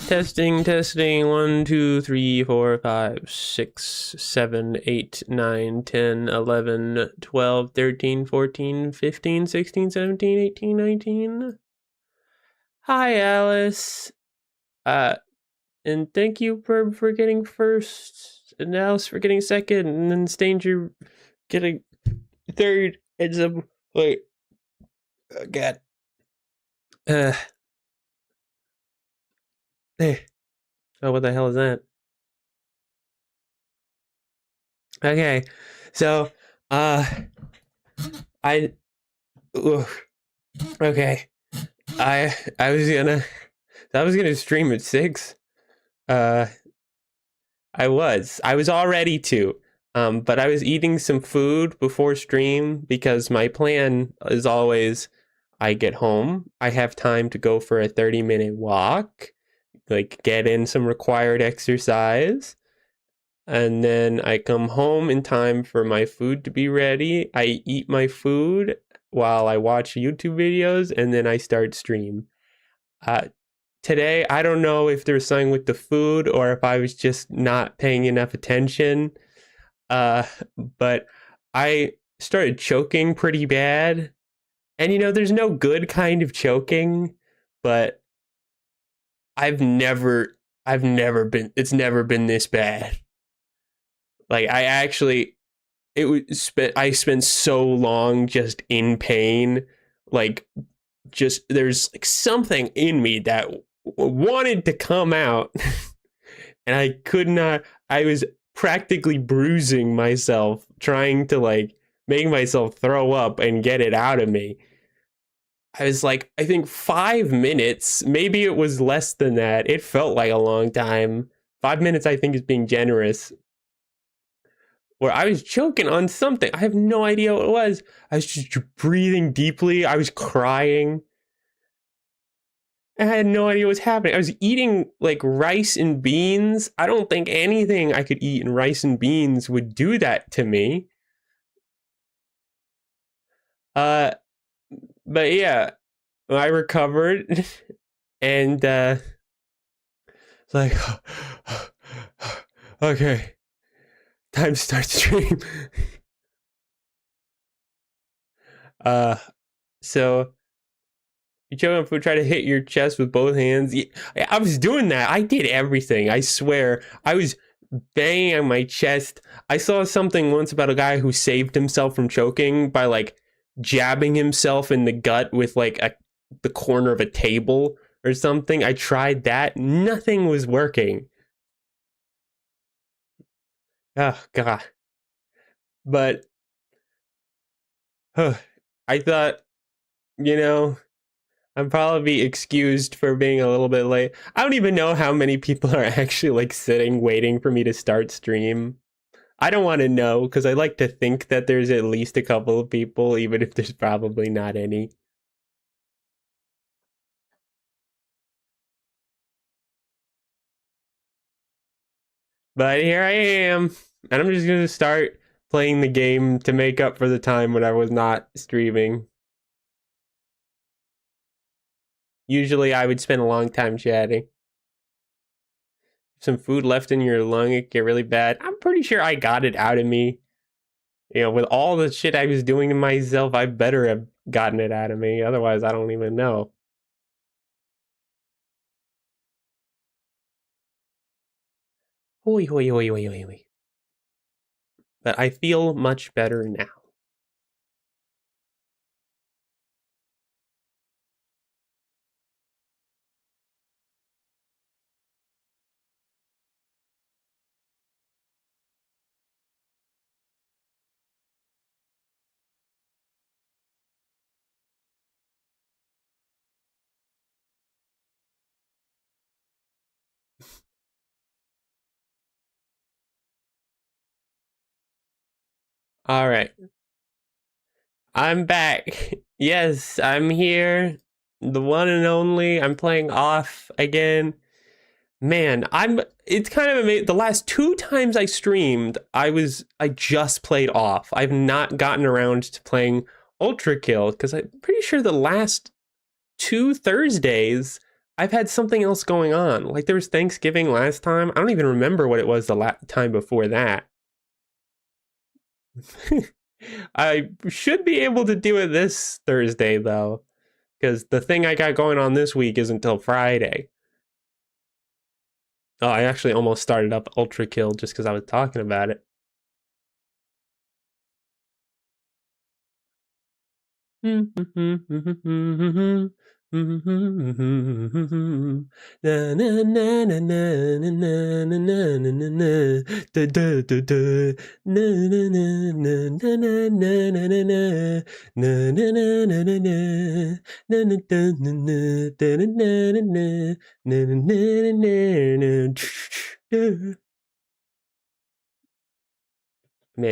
Testing, testing. 1, 2, 3, 4, 5, 6, 7, 8, 9, 10, 11, 12, 13, 14, 15, 16, 17, 18, 19. Hi, Alice. Uh, and thank you for getting first, and Alice for getting second, and then Stanger getting third. It's a wait. Oh, God. Uh, eh. Oh, what the hell is that? Okay, so, uh, I, ugh, okay, I was gonna stream at 6. Uh, I was all ready to, but I was eating some food before stream because my plan is always I get home, I have time to go for a 30-minute walk, like get in some required exercise. And then I come home in time for my food to be ready. I eat my food while I watch YouTube videos, and then I start stream. Uh, Today, I don't know if there's something with the food or if I was just not paying enough attention. Uh, but I started choking pretty bad. And there's no good kind of choking, but I've never, it's never been this bad. Like I spent so long just in pain, like just there's like something in me that wanted to come out, and I could not. I was practically bruising myself, trying to like make myself throw up and get it out of me. I was like, I think 5 minutes, maybe it was less than that. It felt like a long time. 5 minutes, I think, is being generous, where I was choking on something. I have no idea what it was. I was just breathing deeply. I was crying. I had no idea what was happening. I was eating like rice and beans. I don't think anything I could eat in rice and beans would do that to me. Uh, but yeah, I recovered and it's like, okay, time to start stream. uh, so you choke on food, try to hit your chest with both hands. Yeah, I was doing that. I did everything. I swear. I was banging on my chest. I saw something once about a guy who saved himself from choking by like jabbing himself in the gut with like the corner of a table or something. I tried that. Nothing was working. Oh God. But I thought, you know, I'm probably excused for being a little bit late. I don't even know how many people are actually like sitting waiting for me to start stream. I don't want to know because I like to think that there's at least a couple of people, even if there's probably not any. But here I am, and I'm just gonna start playing the game to make up for the time when I was not streaming. Usually I would spend a long time chatting. Some food left in your lung, it get really bad. I'm pretty sure I got it out of me. With all the shit I was doing to myself, I better have gotten it out of me. Otherwise, I don't even know. Hoi, hoi, hoi, hoi, hoi, hoi. But I feel much better now. All right. I'm back. Yes, I'm here. The one and only. I'm playing off again. Man, it's kind of amazing. The last 2 times I streamed, I just played off. I've not gotten around to playing Ultra Kill because I'm pretty sure the last 2 Thursdays I've had something else going on. Like there was Thanksgiving last time. I don't even remember what it was the time before that. I should be able to do it this Thursday though, because the thing I got going on this week isn't until Friday. Oh, I actually almost started up Ultra Kill just because I was talking about it. Man,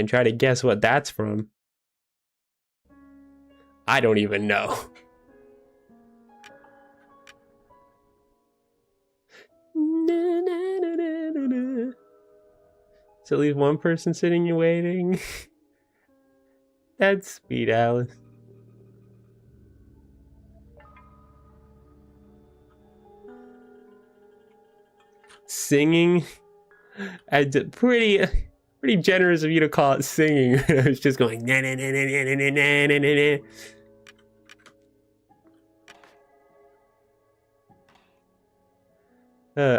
try to guess what that's from. I don't even know. So leave one person sitting and waiting. That's sweet, Alice. Singing? Pretty generous of you to call it singing. I was just going na na na na na na na na na.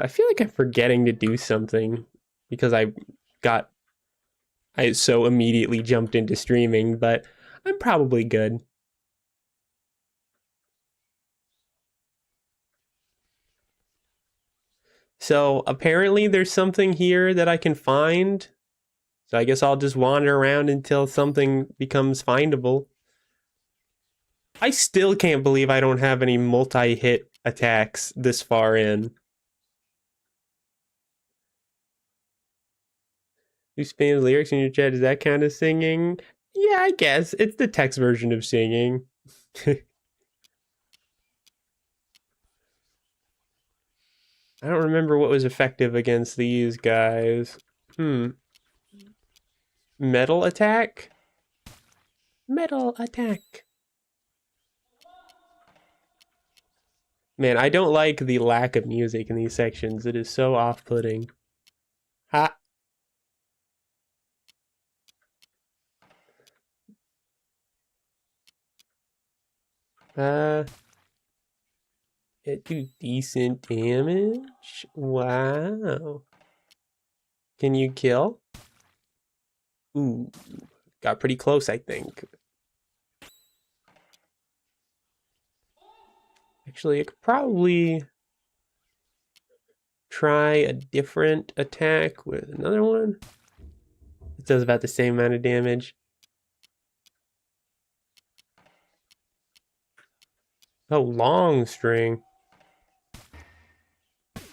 I feel like I'm forgetting to do something because I so immediately jumped into streaming, but I'm probably good. So apparently there's something here that I can find. So I guess I'll just wander around until something becomes findable. I still can't believe I don't have any multi-hit attacks this far in. You spam lyrics in your chat, is that kind of singing? Yeah, I guess. It's the text version of singing. I don't remember what was effective against these guys. Metal attack? Metal attack. Man, I don't like the lack of music in these sections. It is so off-putting. Ha! It do decent damage? Wow. Can you kill? Ooh, got pretty close, I think. Actually, I could probably try a different attack with another one. It does about the same amount of damage. Oh, long string.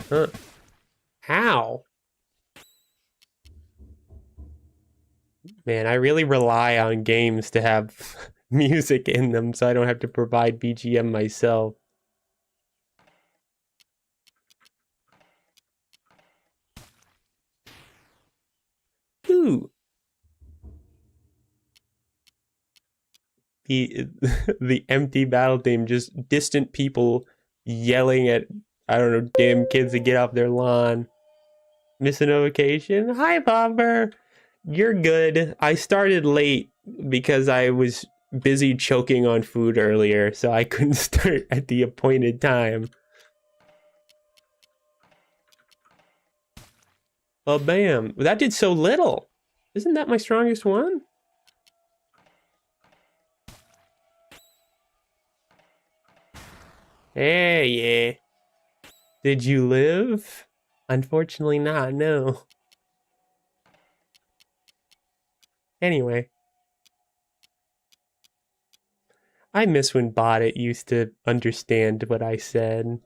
Huh. How? Man, I really rely on games to have music in them so I don't have to provide BGM myself. Ooh. The empty battle theme, just distant people yelling at, I don't know, damn kids to get off their lawn. Miss a notification? Hi, Popper. You're good. I started late because I was busy choking on food earlier, so I couldn't start at the appointed time. Oh, bam. That did so little. Isn't that my strongest one? Hey, yeah. Did you live? Unfortunately not, no. Anyway. I miss when Bottet used to understand what I said.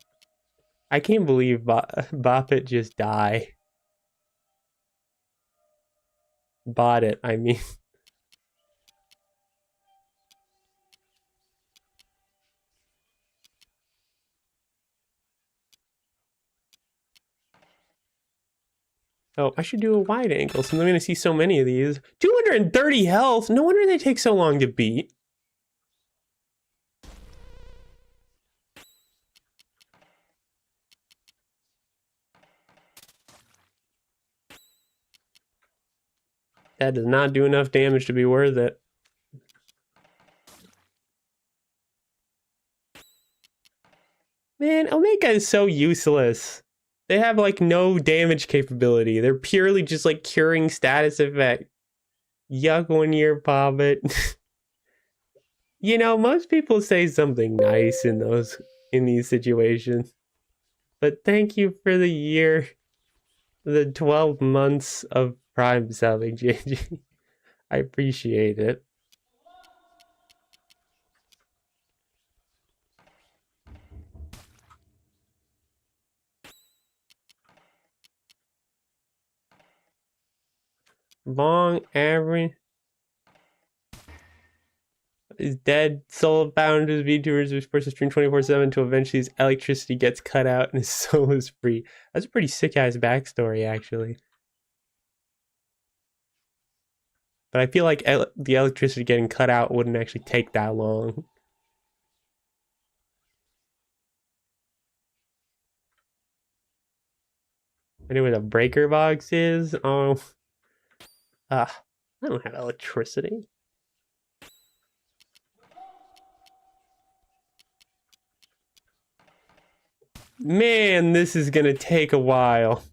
I can't believe Boppet just die. Bottet, I mean. Oh, I should do a wide angle since I'm going to see so many of these. 230 health? No wonder they take so long to beat. That does not do enough damage to be worth it. Man, Omega is so useless. They have like no damage capability. They're purely just like curing status effect. Yuck 1 year Poppet. You know, most people say something nice in these situations. But thank you for the year, the 12 months of Prime selling, JG. I appreciate it. Long average is dead. Soul bound to the VTubers who's supposed to stream 24/7 to eventually his electricity gets cut out and his soul is free. That's a pretty sick ass backstory, actually. But I feel like the electricity getting cut out wouldn't actually take that long. I know where the breaker box is. Oh, I don't have electricity. Man, this is gonna take a while.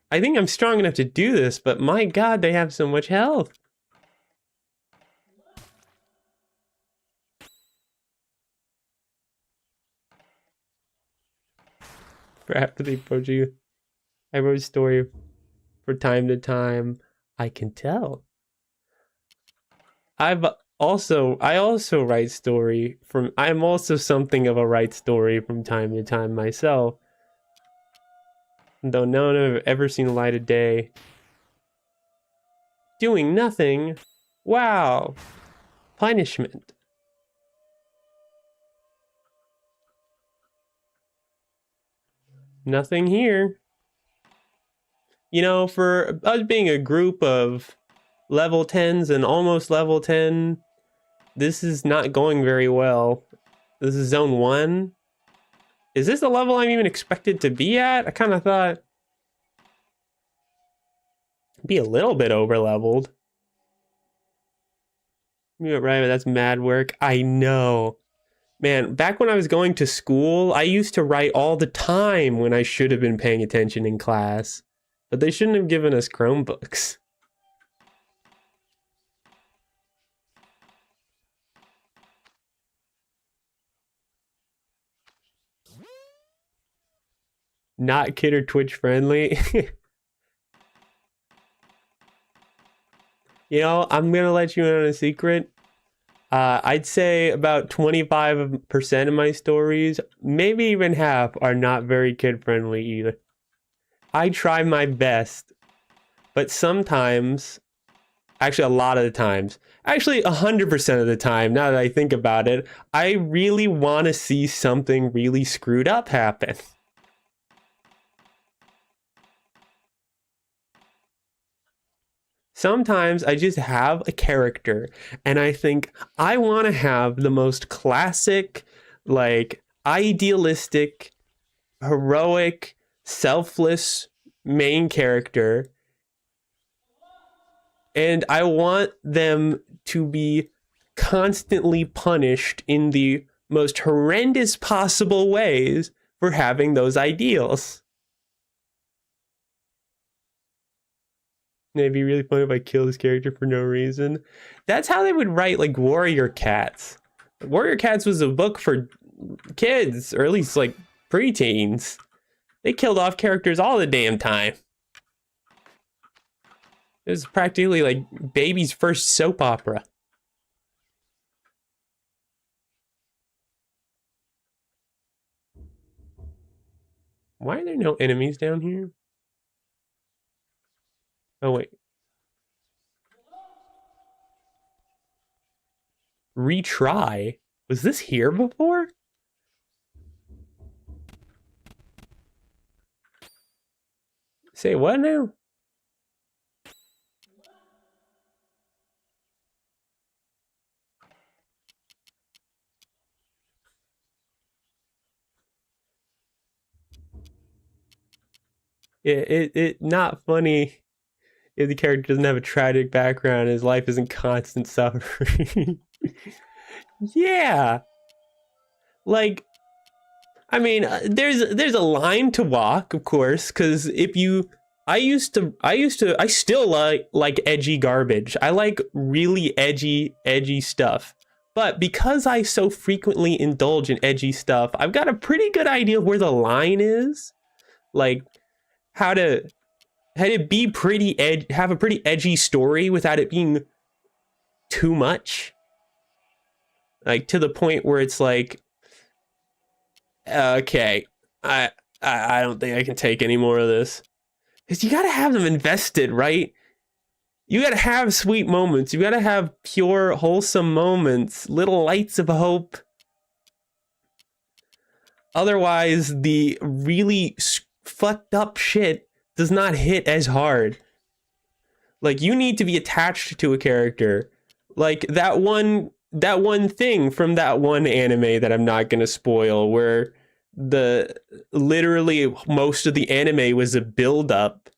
I think I'm strong enough to do this, but my god, they have so much health. After they approach you, I wrote a story for time to time. I can tell. I also write story from. I'm also something of a write story from time to time myself. Though none have ever seen the light of day. Doing nothing. Wow. Punishment. Nothing here. You know, for us being a group of level 10s and almost level 10, this is not going very well. This is zone 1. Is this the level I'm even expected to be at? I kind of thought I'd be a little bit over leveled. Yeah, right, that's mad work. I know. Man, back when I was going to school, I used to write all the time when I should have been paying attention in class. But they shouldn't have given us Chromebooks. Not kid or Twitch friendly. You know, I'm gonna let you in on a secret. I'd say about 25% of my stories, maybe even half, are not very kid friendly either. I try my best, but sometimes, actually a lot of the times, actually 100% of the time, now that I think about it, I really want to see something really screwed up happen. Sometimes I just have a character and I think I want to have the most classic, like idealistic, heroic, selfless main character. And I want them to be constantly punished in the most horrendous possible ways for having those ideals. It'd be really fun if I kill this character for no reason. That's how they would write like Warrior Cats. Warrior Cats was a book for kids, or at least like preteens. They killed off characters all the damn time. It was practically like baby's first soap opera. Why are there no enemies down here? Oh wait. Retry? Was this here before? Say what now? It not funny. If the character doesn't have a tragic background, his life isn't constant suffering. Yeah, like I mean, there's a line to walk, of course, because if you, I still like edgy garbage. I like really edgy stuff. But because I so frequently indulge in edgy stuff, I've got a pretty good idea of where the line is, like how to be have a pretty edgy story without it being too much, like to the point where it's like, okay, I I don't think I can take any more of this. Because you gotta have them invested, right? You gotta have sweet moments. You gotta have pure, wholesome moments, little lights of hope. Otherwise, the really fucked up shit does not hit as hard. Like, you need to be attached to a character. Like that one thing from that one anime that I'm not gonna spoil, where the literally most of the anime was a build up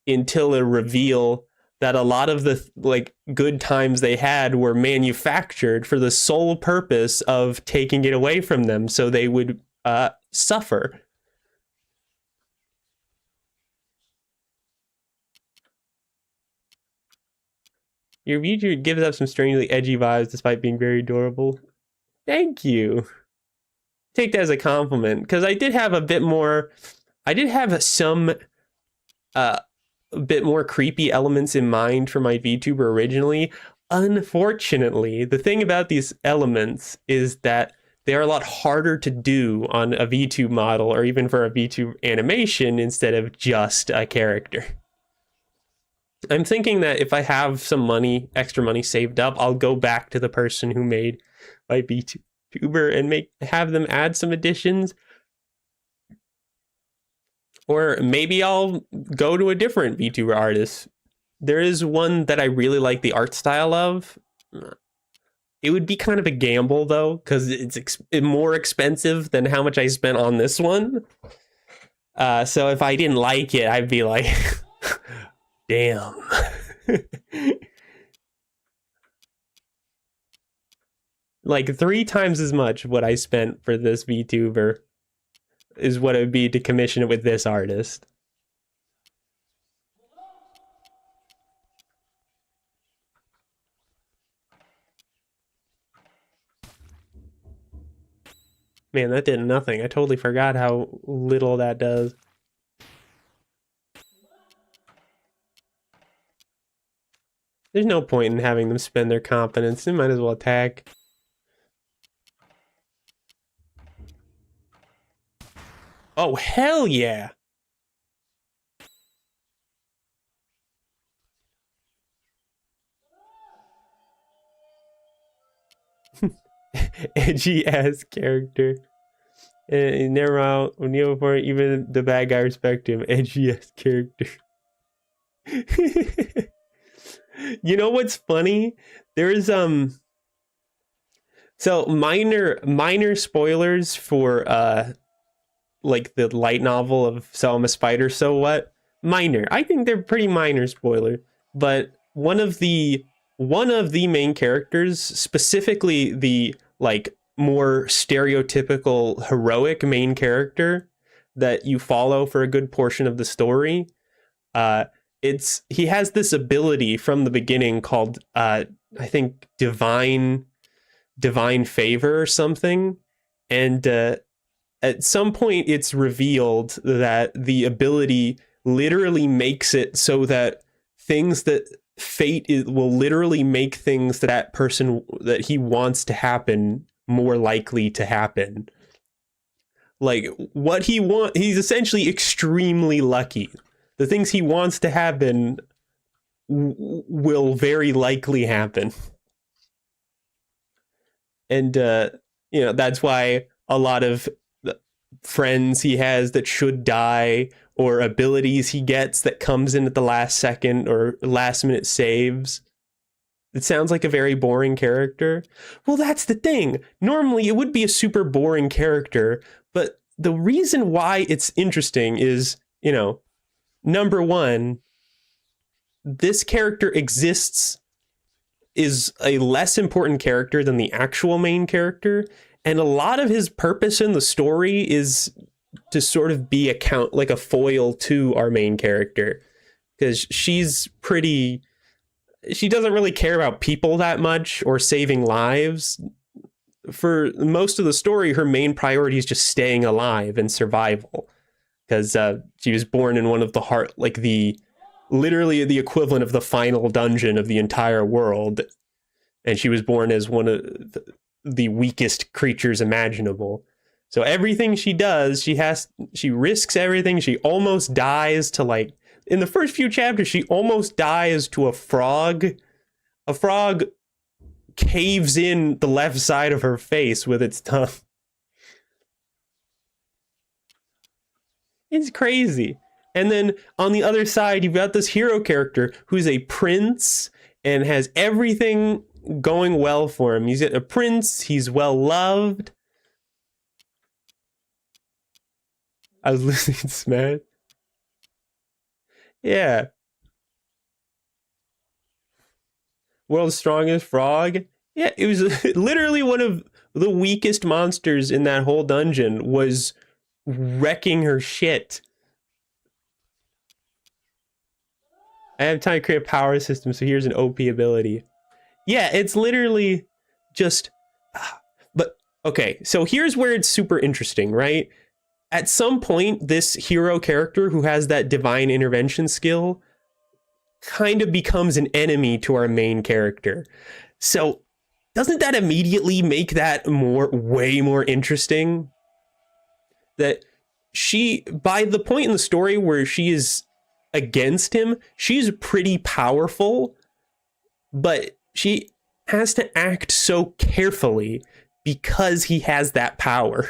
until a reveal that a lot of the like good times they had were manufactured for the sole purpose of taking it away from them so they would suffer. Your VTuber gives up some strangely edgy vibes despite being very adorable. Thank you. Take that as a compliment, because I did have a bit more. I did have some a bit more creepy elements in mind for my VTuber originally. Unfortunately, the thing about these elements is that they are a lot harder to do on a VTube model or even for a VTube animation instead of just a character. I'm thinking that if I have some money, extra money saved up, I'll go back to the person who made my VTuber and have them add some additions. Or maybe I'll go to a different VTuber artist. There is one that I really like the art style of. It would be kind of a gamble though, because it's more expensive than how much I spent on this one. So if I didn't like it, I'd be like, damn. Like 3 times as much what I spent for this VTuber is what it would be to commission it with this artist. Man, that did nothing. I totally forgot how little that does. There's no point in having them spend their confidence. They might as well attack. Oh, hell yeah! Edgy ass character. Never out when you for even the bad guy respect him. Edgy ass character. You know what's funny? There's so minor spoilers for like the light novel of So I'm a Spider, So What? Minor. I think they're pretty minor spoiler. But one of the main characters, specifically the like more stereotypical heroic main character that you follow for a good portion of the story, he has this ability from the beginning called I think divine favor or something, and at some point it's revealed that the ability literally makes it so that things that will literally make things that person that he wants to happen more likely to happen. Like what he's essentially extremely lucky. The things he wants to happen will very likely happen. And that's why a lot of friends he has that should die, or abilities he gets that comes in at the last second or last minute saves. It sounds like a very boring character. Well, that's the thing. Normally it would be a super boring character, but the reason why it's interesting is, number one, this character exists, is a less important character than the actual main character, and a lot of his purpose in the story is to sort of be like a foil to our main character, because she doesn't really care about people that much or saving lives. For most of the story, her main priority is just staying alive and survival, because she was born in one of the literally the equivalent of the final dungeon of the entire world, and she was born as one of the weakest creatures imaginable. So everything she does, she risks everything. She almost dies to, like, in the first few chapters, she almost dies to a frog. A frog caves in the left side of her face with its tongue. It's crazy. And then on the other side, you've got this hero character who's a prince and has everything going well for him. He's a prince, he's well loved. I was listening to Smash. Yeah. World's strongest frog. Yeah, it was literally one of the weakest monsters in that whole dungeon, was wrecking her shit. I have time to create a power system, so here's an OP ability. Yeah, it's literally just... But, okay, so here's where it's super interesting, right? At some point, this hero character who has that divine intervention skill kind of becomes an enemy to our main character. So doesn't that immediately make that way more interesting? That by the point in the story where she is against him, she's pretty powerful, but she has to act so carefully because he has that power.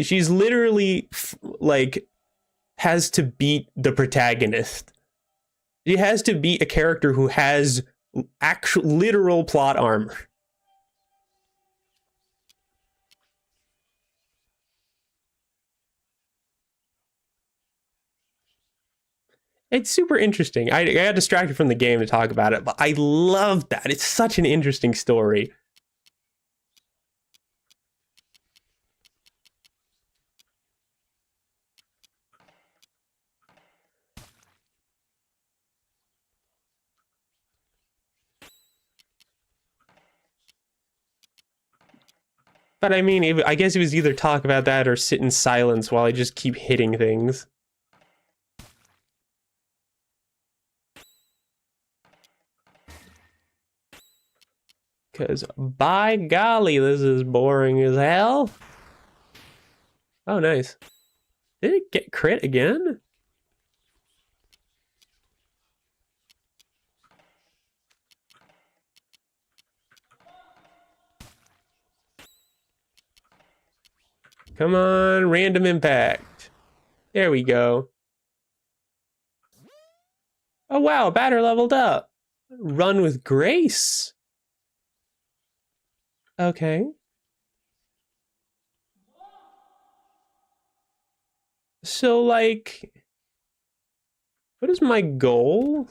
She's literally like has to beat the protagonist. She has to beat a character who has actual literal plot armor. It's super interesting. I got distracted from the game to talk about it, but I love that. It's such an interesting story. But I mean, I guess it was either talk about that or sit in silence while I just keep hitting things. Because, by golly, this is boring as hell. Oh, nice. Did it get crit again? Come on, random impact. There we go. Oh, wow, batter leveled up. Run with grace. Okay. So, like, what is my goal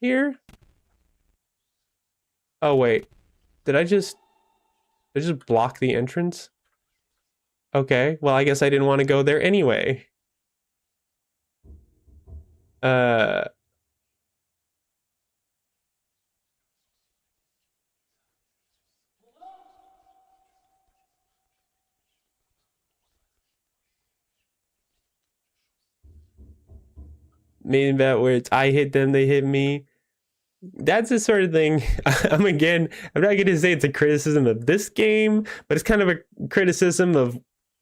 here? Oh, wait. Did I just block the entrance? Okay, well, I guess I didn't want to go there anyway. Maybe that where it's I hit them, they hit me. That's the sort of thing. I'm not going to say it's a criticism of this game, but it's kind of a criticism of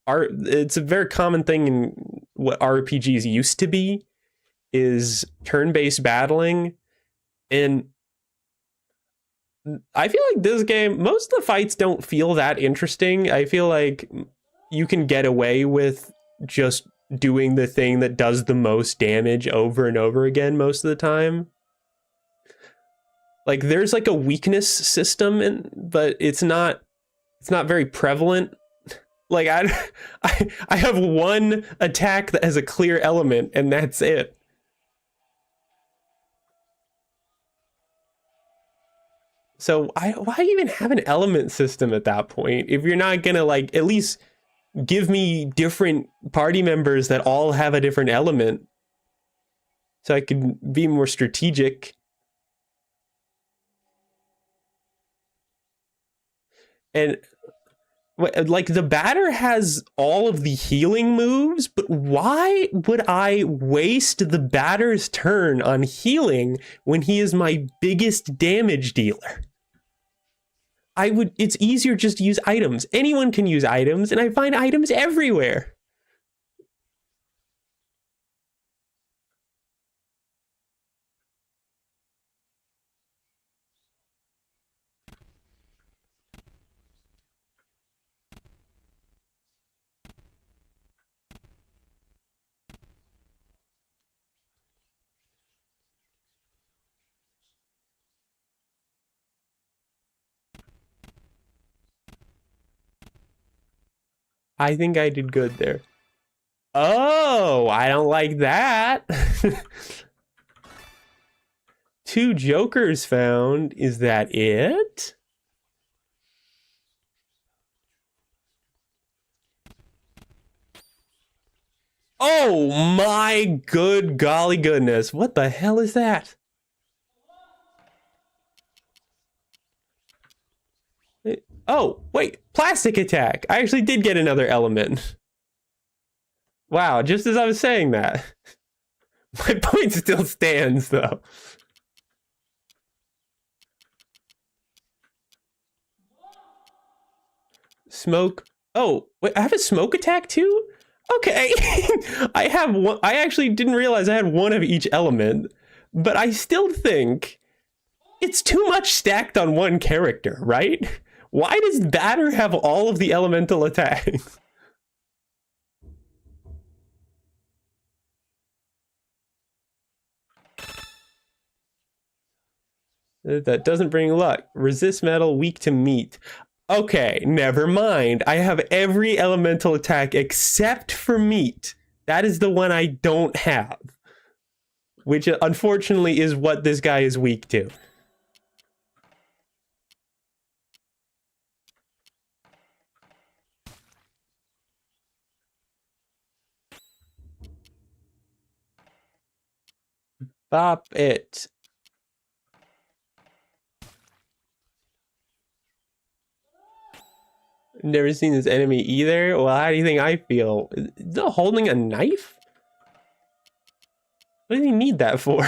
art. It's a very common thing in what RPGs used to be, is turn-based battling. And I feel like this game, most of the fights don't feel that interesting. I feel like you can get away with just doing the thing that does the most damage over and over again most of the time. Like, there's like a weakness system, but it's not very prevalent. Like I have one attack that has a clear element, and that's it. So why even have an element system at that point if you're not gonna like at least give me different party members that all have a different element so I can be more strategic. And like the batter has all of the healing moves, but why would I waste the batter's turn on healing when he is my biggest damage dealer? It's easier just to use items. Anyone can use items, and I find items everywhere. I think I did good there. Oh, I don't like that. Two jokers found. Is that it? Oh my good golly goodness. What the hell is that? Oh, wait. Plastic attack. I actually did get another element. Wow, just as I was saying that. My point still stands, though. Smoke. Oh, wait, I have a smoke attack too? Okay. I have one. I actually didn't realize I had one of each element, but I still think it's too much stacked on one character, right? Why does Batter have all of the elemental attacks? That doesn't bring luck. Resist metal, weak to meat. Okay, never mind. I have every elemental attack except for meat. That is the one I don't have, which unfortunately is what this guy is weak to. Poppet. Never seen this enemy either. Well, how do you think I feel? Is it holding a knife? What does he need that for?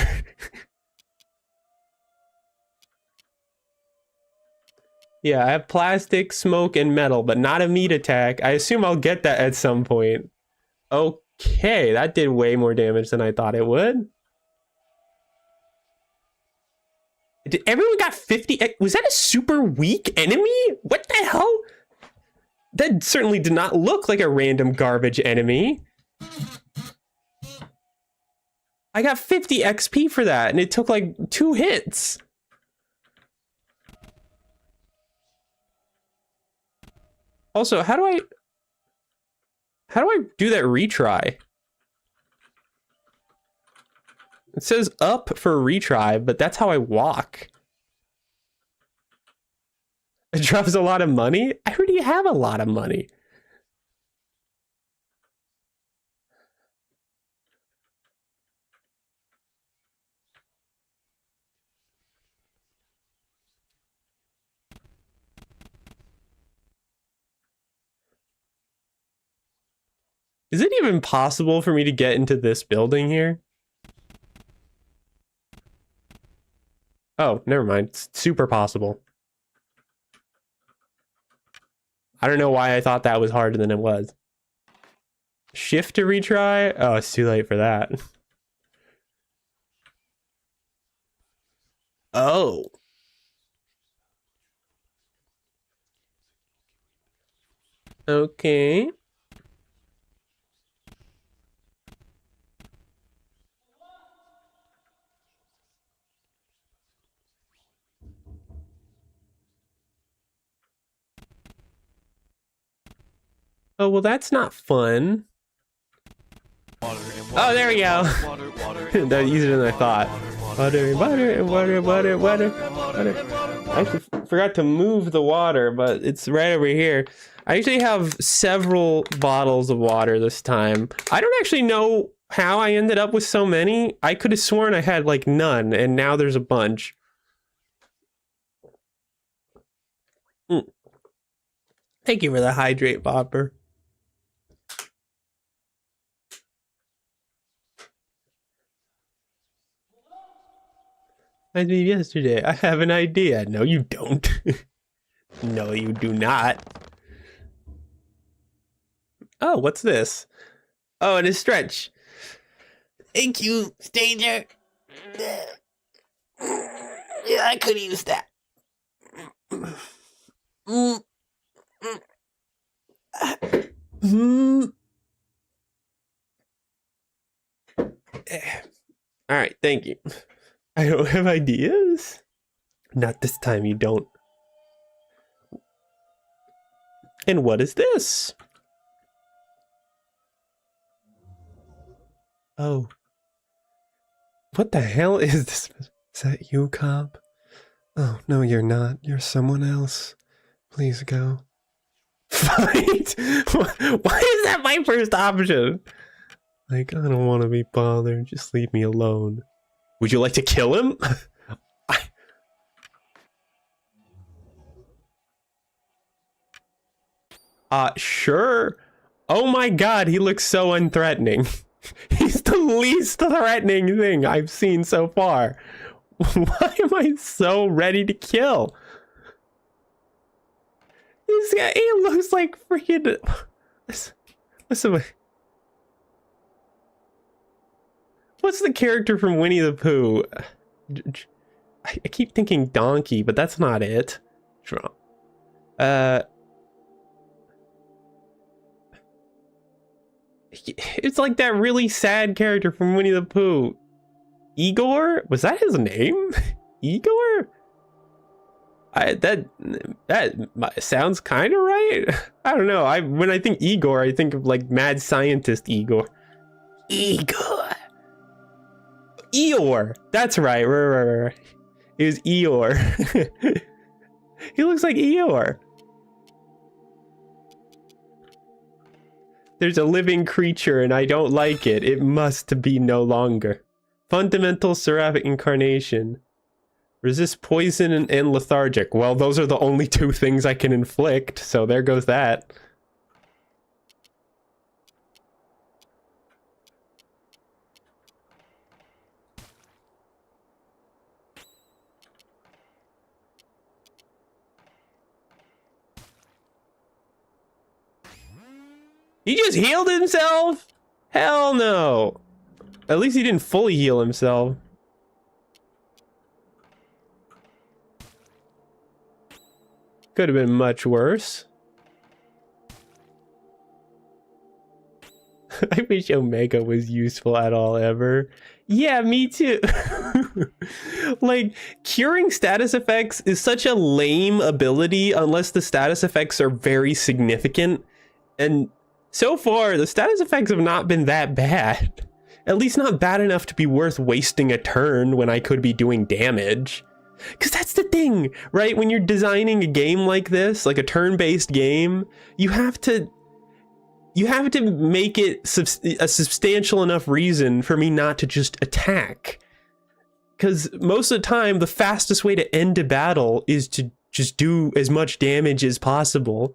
Yeah, I have plastic, smoke, and metal, but not a meat attack. I assume I'll get that at some point. Okay, that did way more damage than I thought it would. Did everyone got 50? Was that a super weak enemy? What the hell? That certainly did not look like a random garbage enemy. I got 50 XP for that, and it took like 2 hits. Also, how do I do that retry? It says up for retry, but that's how I walk. It drops a lot of money? I already have a lot of money. Is it even possible for me to get into this building here? Oh, never mind. It's super possible. I don't know why I thought that was harder than it was. Shift to retry? Oh, it's too late for that. Oh. Okay. Oh, well, that's not fun. Oh, there we go. That was easier than I thought. Water and water and water, water, water, water. I actually forgot to move the water, but it's right over here. I actually have several bottles of water this time. I don't actually know how I ended up with so many. I could have sworn I had like none, and now there's a bunch. Thank you for the hydrate, Bopper. I did yesterday. I have an idea. No, you don't. No, you do not. Oh, what's this? Oh, and a stretch. Thank you, Stranger. Yeah, I could use that. All right, thank you. I don't have ideas. Not this time, you don't. And what is this? Oh. What the hell is this? Is that you, cop? Oh, no, you're not. You're someone else. Please go. Fight? Why is that my first option? Like, I don't want to be bothered. Just leave me alone. Would you like to kill him? Sure. Oh my god, he looks so unthreatening. He's the least threatening thing I've seen so far. Why am I so ready to kill? This guy, he looks like freaking... What's the character from Winnie the Pooh? I keep thinking Donkey, but that's not it. It's like that really sad character from Winnie the Pooh. Igor? Was that his name? Igor? That sounds kind of right. I don't know. When I think Igor, I think of like mad scientist Igor. Igor. Eeyore. That's right. Right. It was Eeyore. He looks like Eeyore. There's a living creature and I don't like it. It must be no longer. Fundamental seraphic incarnation. Resist poison and lethargic. Well, those are the only two things I can inflict, so there goes that. He just healed himself? Hell no. At least he didn't fully heal himself. Could have been much worse. I wish Omega was useful at all ever. Yeah, me too. Like, curing status effects is such a lame ability unless the status effects are very significant. And so far, the status effects have not been that bad. At least not bad enough to be worth wasting a turn when I could be doing damage. Because that's the thing, right? When you're designing a game like this, like a turn-based game, you have to make it a substantial enough reason for me not to just attack. Because most of the time, the fastest way to end a battle is to just do as much damage as possible.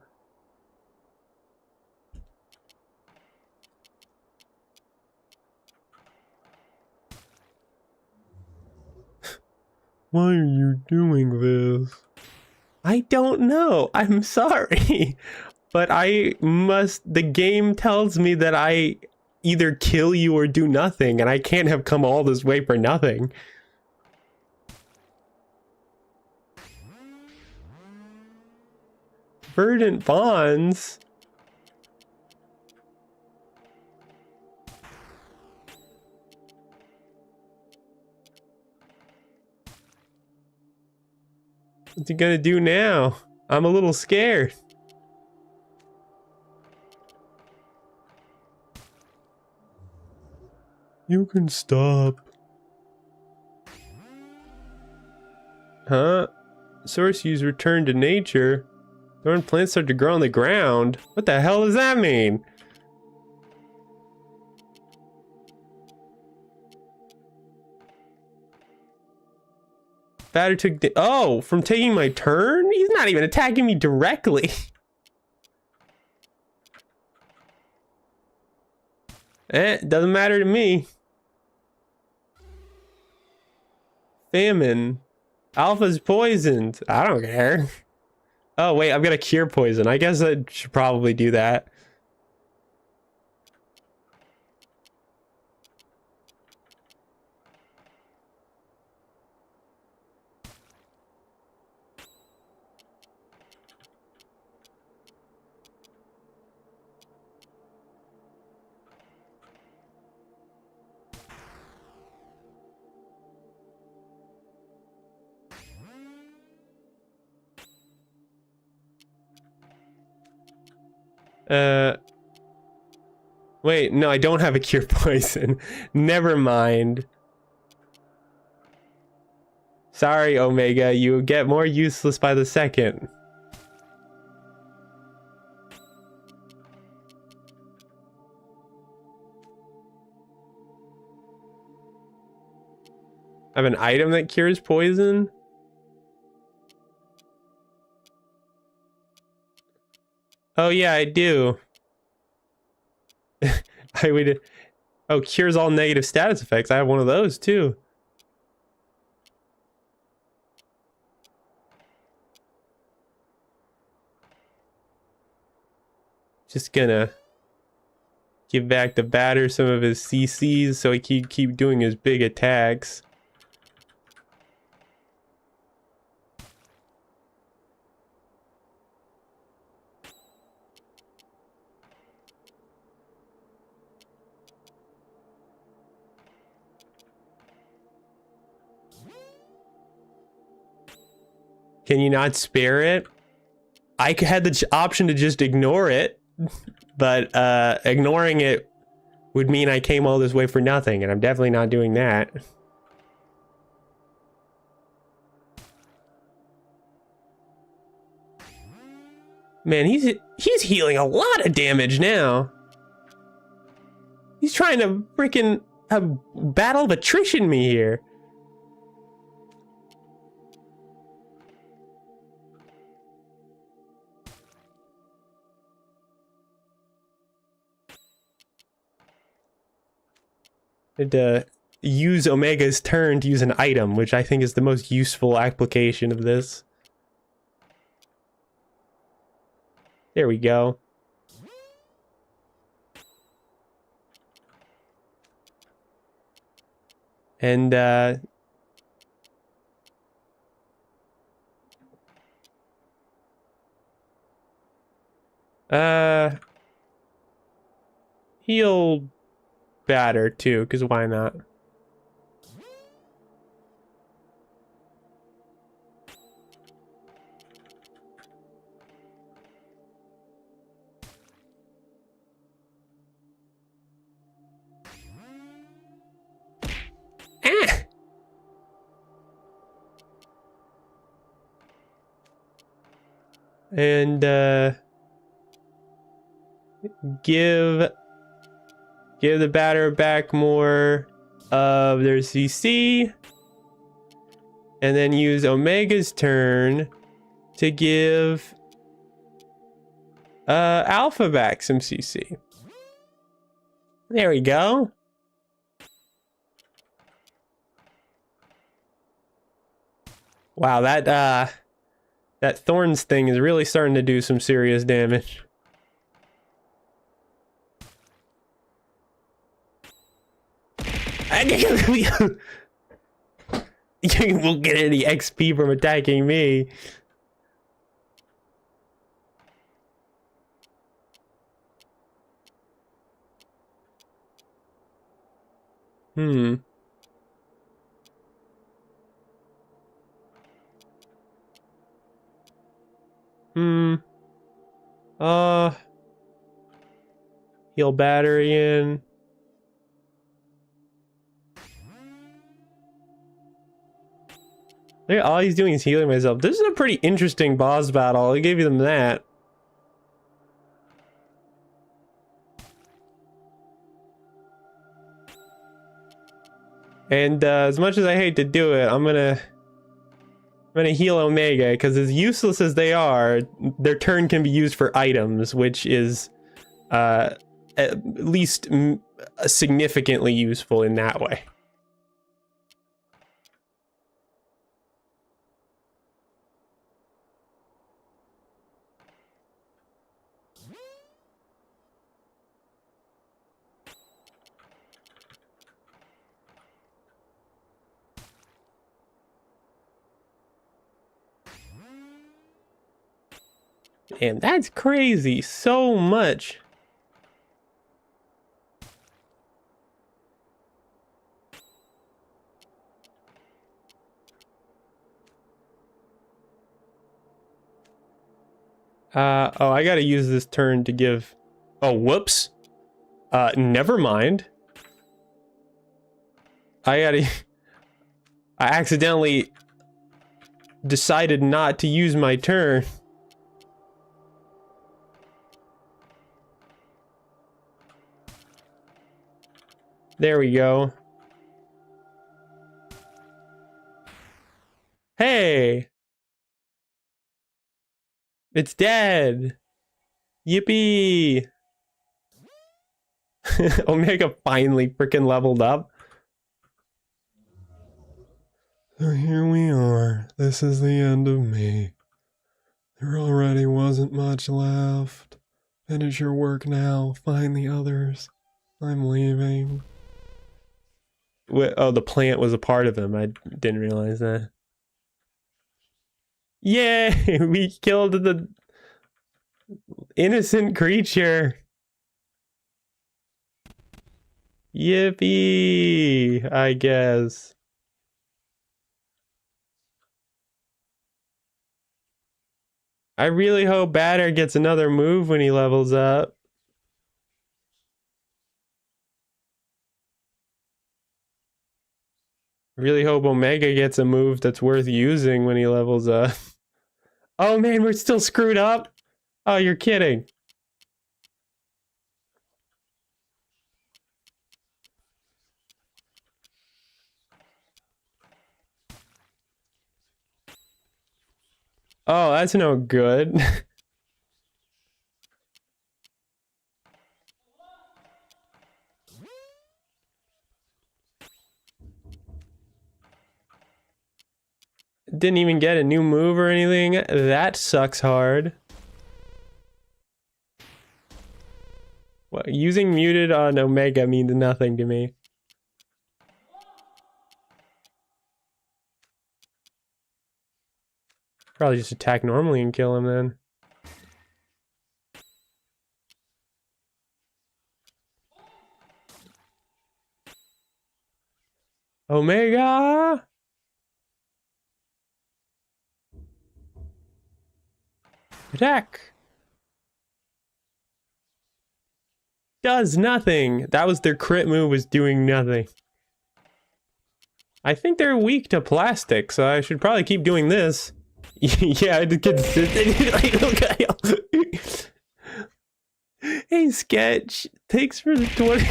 Why are you doing this? I don't know. I'm sorry. But the game tells me that I either kill you or do nothing, and I can't have come all this way for nothing. Verdant bonds? What's he gonna do now? I'm a little scared. You can stop. Huh? Source use return to nature. Thorn plants start to grow on the ground. What the hell does that mean? Batter took the— oh, from taking my turn? He's not even attacking me directly. Doesn't matter to me. Famine. Alpha's poisoned. I don't care. Oh, wait, I've got to cure poison. I guess I should probably do that. Wait, no, I don't have a cure poison. Never mind. Sorry, Omega, you get more useless by the second. I have an item that cures poison? Oh yeah, I do. I would— oh, cures all negative status effects. I have one of those too. Just gonna give back the batter some of his CCs so he can keep doing his big attacks. Can you not spare it? I had the option to just ignore it, but ignoring it would mean I came all this way for nothing, and I'm definitely not doing that. Man, he's healing a lot of damage now. He's trying to freaking battle of attrition me here. And use Omega's turn to use an item, which I think is the most useful application of this. There we go. And heal batter too, because why not? Ah! And give the batter back more of their CC, and then use Omega's turn to give Alpha back some CC. There we go. Wow, that Thorns thing is really starting to do some serious damage. You won't get any XP from attacking me. Hmm. Heal battery in. Look, all he's doing is healing myself. This is a pretty interesting boss battle. I gave them that. And as much as I hate to do it, I'm gonna heal Omega, because as useless as they are, their turn can be used for items, which is at least significantly useful in that way. And that's crazy. So much. Oh, I gotta use this turn to give... Oh, whoops. Never mind. I accidentally decided not to use my turn. There we go. Hey! It's dead! Yippee! Omega finally freaking leveled up. So here we are. This is the end of me. There already wasn't much left. Finish your work now. Find the others. I'm leaving. Oh, the plant was a part of him. I didn't realize that. Yay! We killed the innocent creature. Yippee! I guess. I really hope Batter gets another move when he levels up. Really hope Omega gets a move that's worth using when he levels up. Oh man, we're still screwed up? Oh, you're kidding. Oh, that's no good. Didn't even get a new move or anything. That sucks hard. Well, using muted on Omega means nothing to me. Probably just attack normally and kill him then. Omega! Attack! Does nothing! That was their crit move, was doing nothing. I think they're weak to plastic, so I should probably keep doing this. Yeah, I did get Hey, Sketch. Thanks for the 20.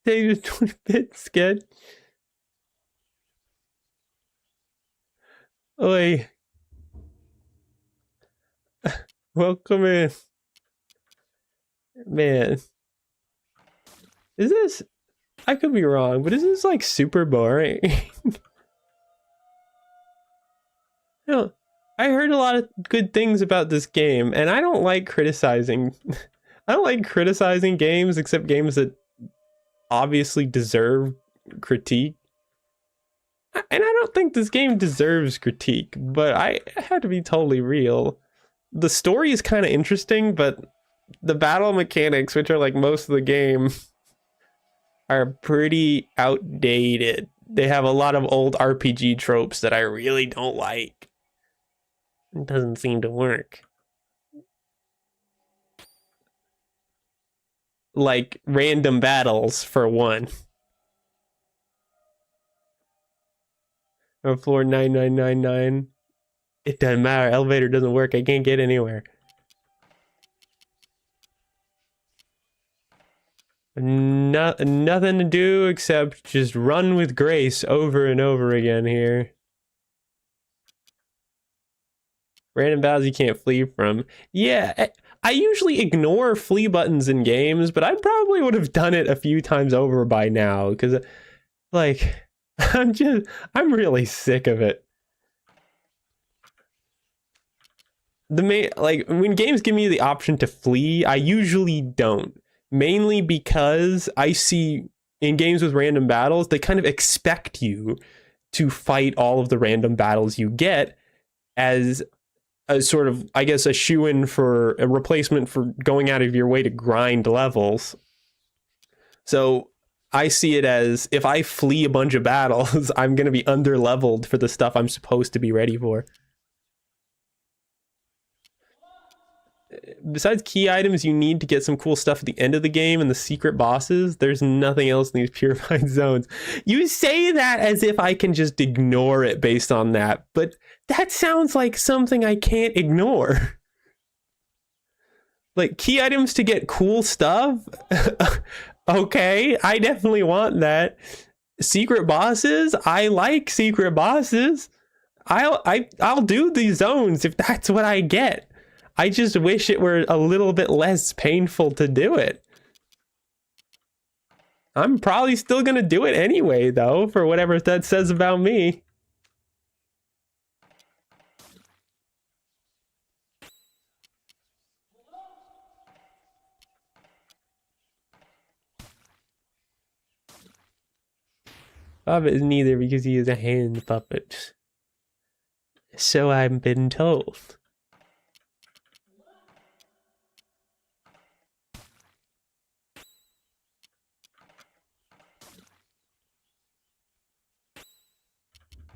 Take the 20-bit Sketch. Oi. Welcome in. Man. Is this... I could be wrong, but is this like super boring? No, I heard a lot of good things about this game, and I don't like criticizing. I don't like criticizing games, except games that obviously deserve critique. And I don't think this game deserves critique, but I have to be totally real. The story is kind of interesting, but the battle mechanics, which are like most of the game, are pretty outdated. They have a lot of old RPG tropes that I really don't like. It doesn't seem to work. Like random battles, for one. On floor 9999. It doesn't matter. Elevator doesn't work. I can't get anywhere. Nothing to do except just run with grace over and over again here. Random battles you can't flee from. Yeah, I usually ignore flee buttons in games, but I probably would have done it a few times over by now, because, like, I'm really sick of it. Like, when games give me the option to flee, I usually don't. Mainly because I see in games with random battles, they kind of expect you to fight all of the random battles you get as a sort of, I guess, a shoe-in for a replacement for going out of your way to grind levels. So I see it as, if I flee a bunch of battles, I'm going to be under-leveled for the stuff I'm supposed to be ready for. Besides key items you need to get some cool stuff at the end of the game and the secret bosses, there's nothing else in these purified zones. You say that as if I can just ignore it based on that, but that sounds like something I can't ignore. Like, key items to get cool stuff? Okay, I definitely want that. Secret bosses? I like secret bosses. I'll do these zones if that's what I get. I just wish it were a little bit less painful to do it. I'm probably still gonna do it anyway, though, for whatever that says about me. Poppet is neither because he is a hand puppet. So I've been told.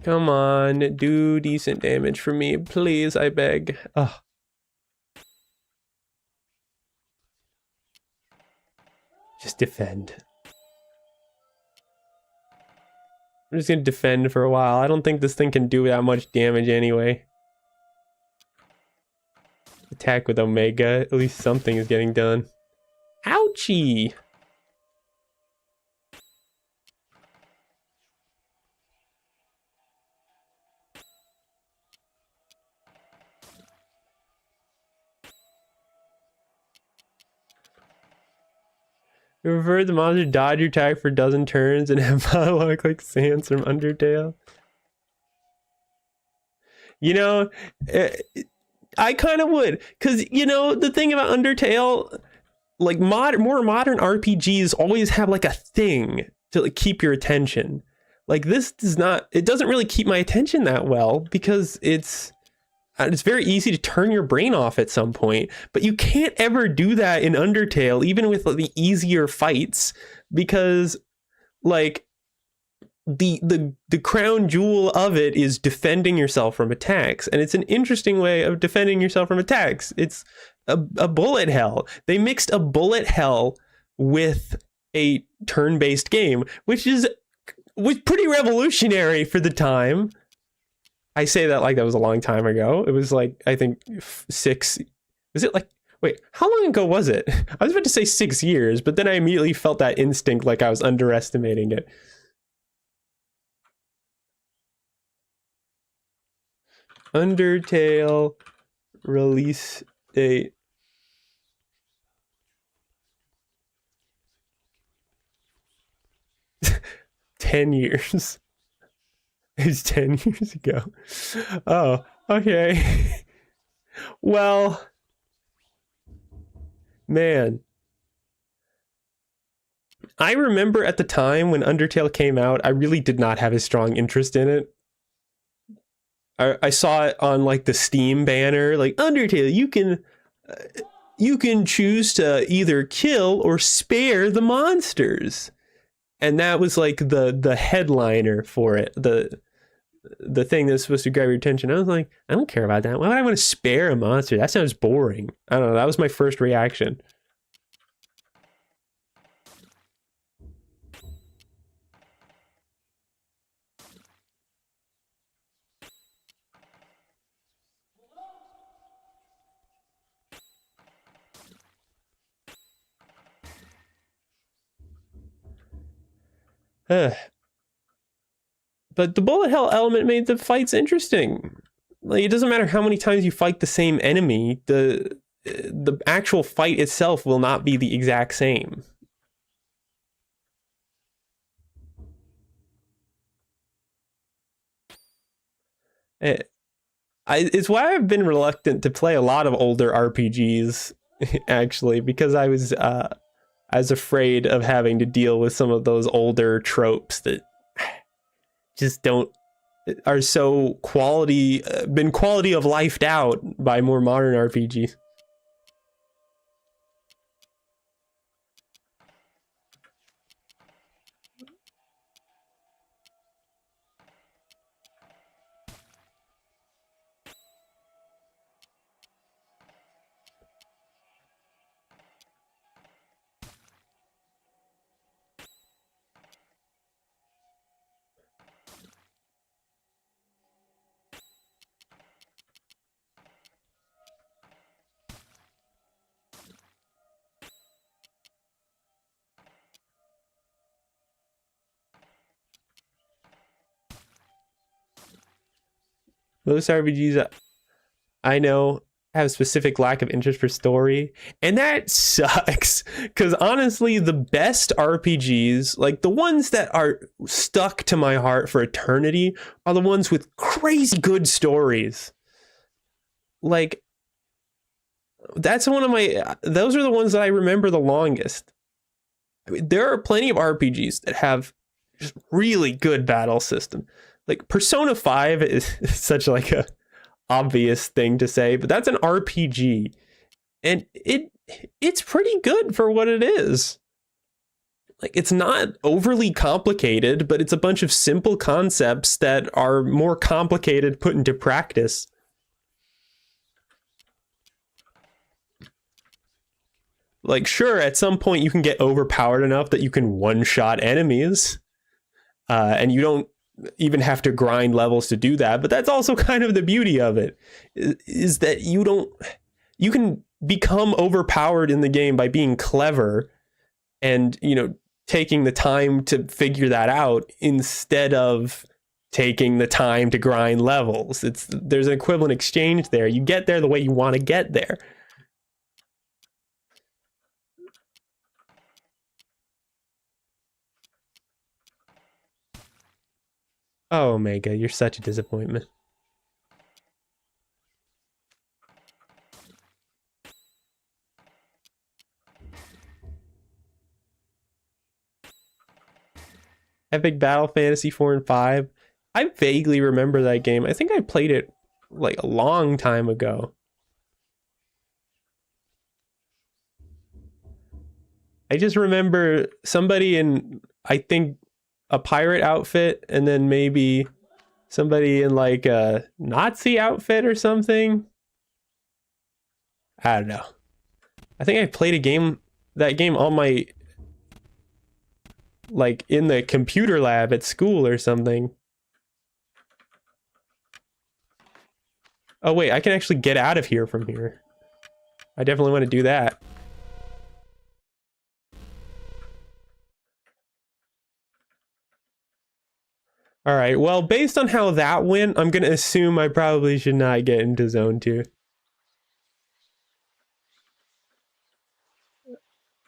Come on, do decent damage for me, please, I beg. Ugh. Just defend. I'm just gonna defend for a while. I don't think this thing can do that much damage anyway. Attack with Omega. At least something is getting done. Ouchie! Revert the monster, dodge your attack for a dozen turns, and have look like Sans from Undertale. You know, I kind of would, because, you know, the thing about Undertale, like, more modern RPGs always have, like, a thing to, like, keep your attention. Like, this does not, it doesn't really keep my attention that well, because it's very easy to turn your brain off at some point, but you can't ever do that in Undertale, even with the easier fights, because, like, the crown jewel of it is defending yourself from attacks, and it's an interesting way of defending yourself from attacks. It's a bullet hell. They mixed a bullet hell with a turn-based game, which was pretty revolutionary for the time. I say that like that was a long time ago. It was like, I think 6, was it like, wait, how long ago was it? I was about to say 6 years, but then I immediately felt that instinct like I was underestimating it. Undertale release date. $10 years. It's 10 years ago. Oh, okay. Well, man. I remember at the time when Undertale came out, I really did not have a strong interest in it. I saw it on, like, the Steam banner, like, Undertale, you can choose to either kill or spare the monsters. And that was, like, the headliner for it, the thing that's supposed to grab your attention. I was like, I don't care about that. Why would I want to spare a monster? That sounds boring. I don't know. That was my first reaction. Ugh. But the bullet hell element made the fights interesting. Like, it doesn't matter how many times you fight the same enemy, the actual fight itself will not be the exact same. It's why I've been reluctant to play a lot of older RPGs, actually, because I was afraid of having to deal with some of those older tropes that just don't are so been quality of lifed out by more modern RPGs. Most RPGs I know have a specific lack of interest for story, and that sucks. Because honestly, the best RPGs, like the ones that are stuck to my heart for eternity, are the ones with crazy good stories. Like, that's one of my, those are the ones that I remember the longest. I mean, there are plenty of RPGs that have just really good battle system. Like Persona 5 is such like a obvious thing to say, but that's an RPG, and it's pretty good for what it is. Like, it's not overly complicated, but it's a bunch of simple concepts that are more complicated put into practice. Like, sure, at some point you can get overpowered enough that you can one-shot enemies, and you don't even have to grind levels to do that. But that's also kind of the beauty of it, is that you can become overpowered in the game by being clever and, taking the time to figure that out instead of taking the time to grind levels. There's an equivalent exchange there. You get there the way you want to get there. Oh, Omega, you're such a disappointment. Epic Battle Fantasy 4 and 5. I vaguely remember that game. I think I played it like a long time ago. I just remember somebody in, I think, a pirate outfit, and then maybe somebody in like a Nazi outfit or something. I don't know. I think I played that game on my, like, in the computer lab at school or something. Oh wait, I can actually get out of here from here. I definitely want to do that. All right, well, based on how that went, I'm gonna assume I probably should not get into Zone 2.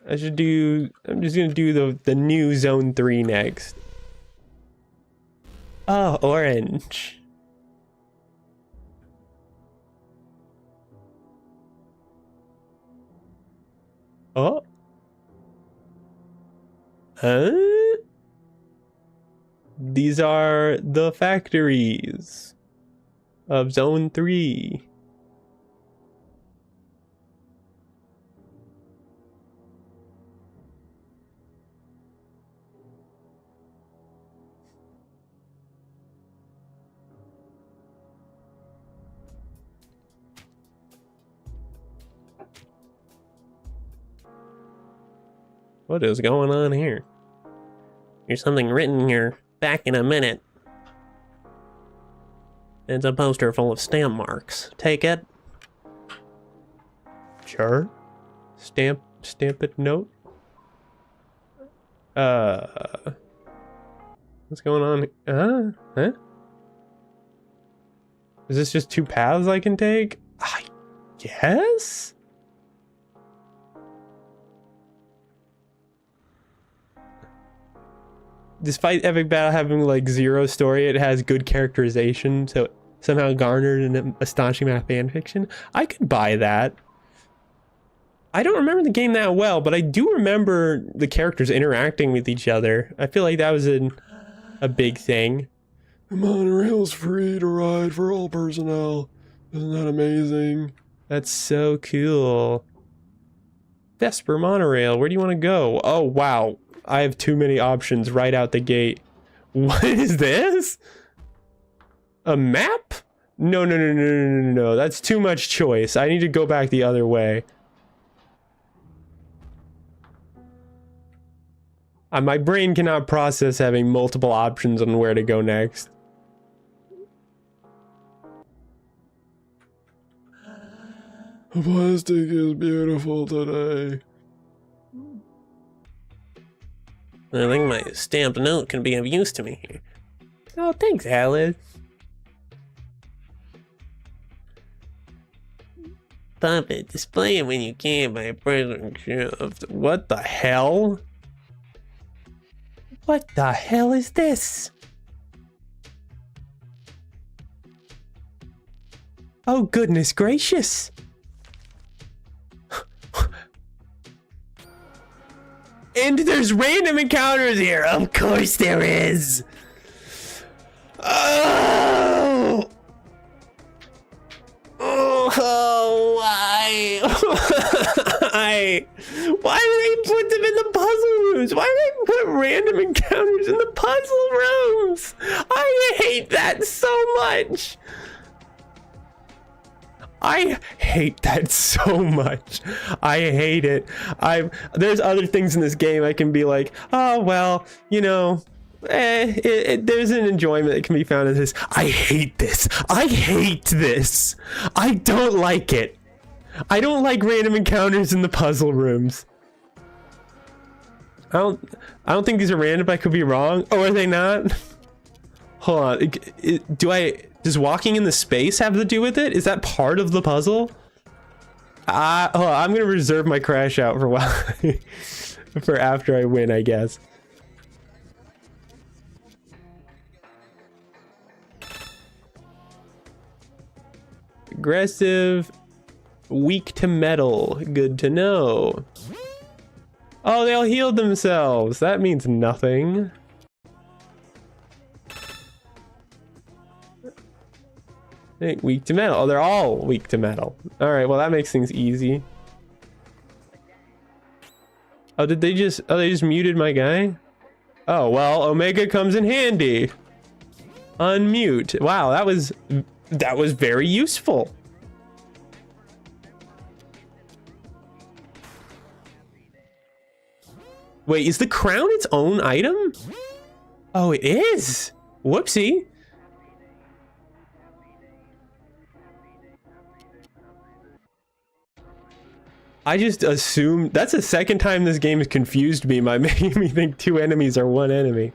I'm just gonna do the new Zone 3 next. Oh, orange. Oh. Huh? These are the factories of Zone 3. What is going on here? There's something written here. Back in a minute. It's a poster full of stamp marks. Take it. Sure. Stamp it note. What's going on? Huh? Is this just two paths I can take? I guess? Despite Epic Battle having like zero story, it has good characterization, so it somehow garnered an astonishing amount of fanfiction. I could buy that. I don't remember the game that well, but I do remember the characters interacting with each other. I feel like that was a big thing. The monorail's free to ride for all personnel. Isn't that amazing? That's so cool. Vesper monorail, where do you want to go? Oh, wow. I have too many options right out the gate. What is this? A map? No. That's too much choice. I need to go back the other way. My brain cannot process having multiple options on where to go next. The plastic is beautiful today. I think my stamped note can be of use to me here. Oh, thanks, Alice. Poppet, display it when you can by a person shoved. What the hell? What the hell is this? Oh, goodness gracious. And there's random encounters here. Of course there is. Oh, why? Why do they put them in the puzzle rooms? Why do they put random encounters in the puzzle rooms? I hate that so much. I hate that so much. I hate it. There's other things in this game I can be like, oh, well, you know, there's an enjoyment that can be found in this. I hate this. I hate this. I don't like it. I don't like random encounters in the puzzle rooms. I don't think these are random. I could be wrong. Oh, are they not? Hold on. Does walking in the space have to do with it? Is that part of the puzzle? Hold on, I'm gonna reserve my crash out for a while. For after I win, I guess. Aggressive, weak to metal. Good to know. Oh, they all healed themselves. That means nothing. Weak to metal. Oh, they're all weak to metal. All right, well, that makes things easy. Oh, they just muted my guy? Oh, well, Omega comes in handy. Unmute. Wow, that was very useful. Wait, is the crown its own item? Oh, it is. Whoopsie. I just assumed that's the second time this game has confused me by making me think two enemies are one enemy.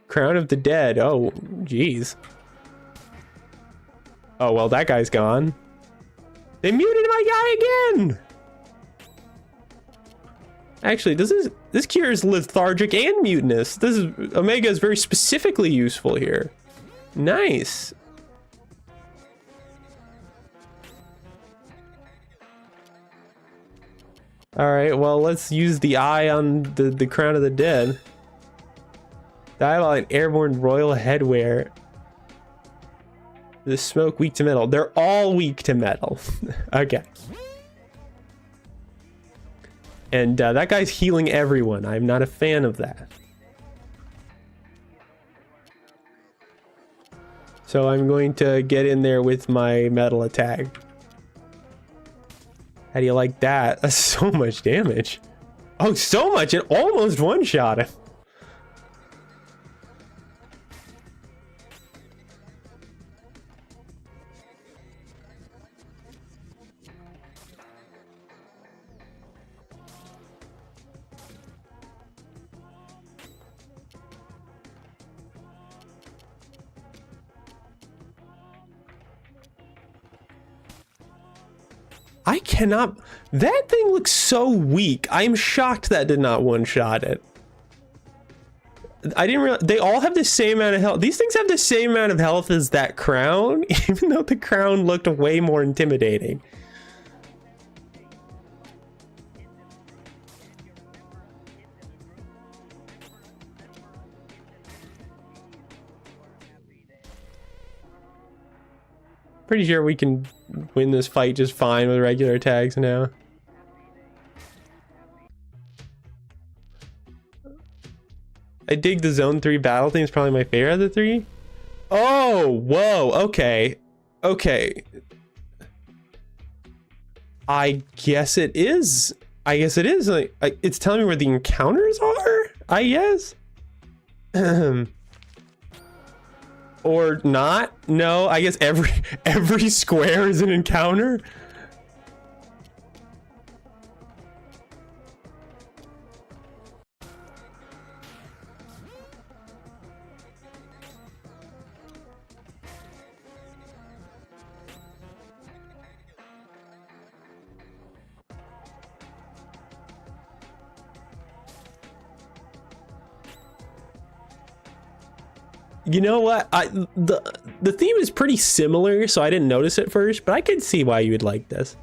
Crown of the Dead. Oh, jeez. Oh, well, that guy's gone. They muted my guy again. Actually, this cures lethargic and mutinous. Omega is very specifically useful here. Nice. All right, well, let's use the eye on the Crown of the Dead. Dialogue Airborne Royal Headwear. The smoke weak to metal. They're all weak to metal. Okay. And that guy's healing everyone. I'm not a fan of that. So I'm going to get in there with my metal attack. How do you like that? That's so much damage. Oh, so much! It almost one-shot him. I cannot. That thing looks so weak. I'm shocked that did not one-shot it. I didn't realize they all have the same amount of health. These things have the same amount of health as that crown, even though the crown looked way more intimidating. Pretty sure we can win this fight just fine with regular attacks now. I dig the Zone 3 battle theme. It's probably my favorite of the three. Oh, whoa, okay. Okay. I guess it is. I guess it is. Like, it's telling me where the encounters are, I guess. Or not? No, I guess every square is an encounter. You know what? The theme is pretty similar, so I didn't notice it first, but I could see why you would like this.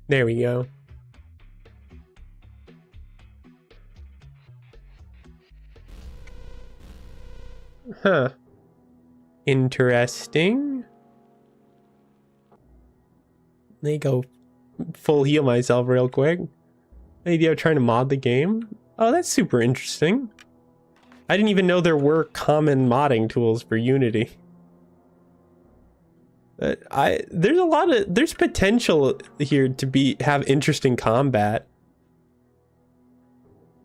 There we go. Huh. Interesting. Let me go full heal myself real quick. Idea of trying to mod the game. Oh, that's super interesting. I didn't even know there were common modding tools for Unity. But there's potential here to have interesting combat.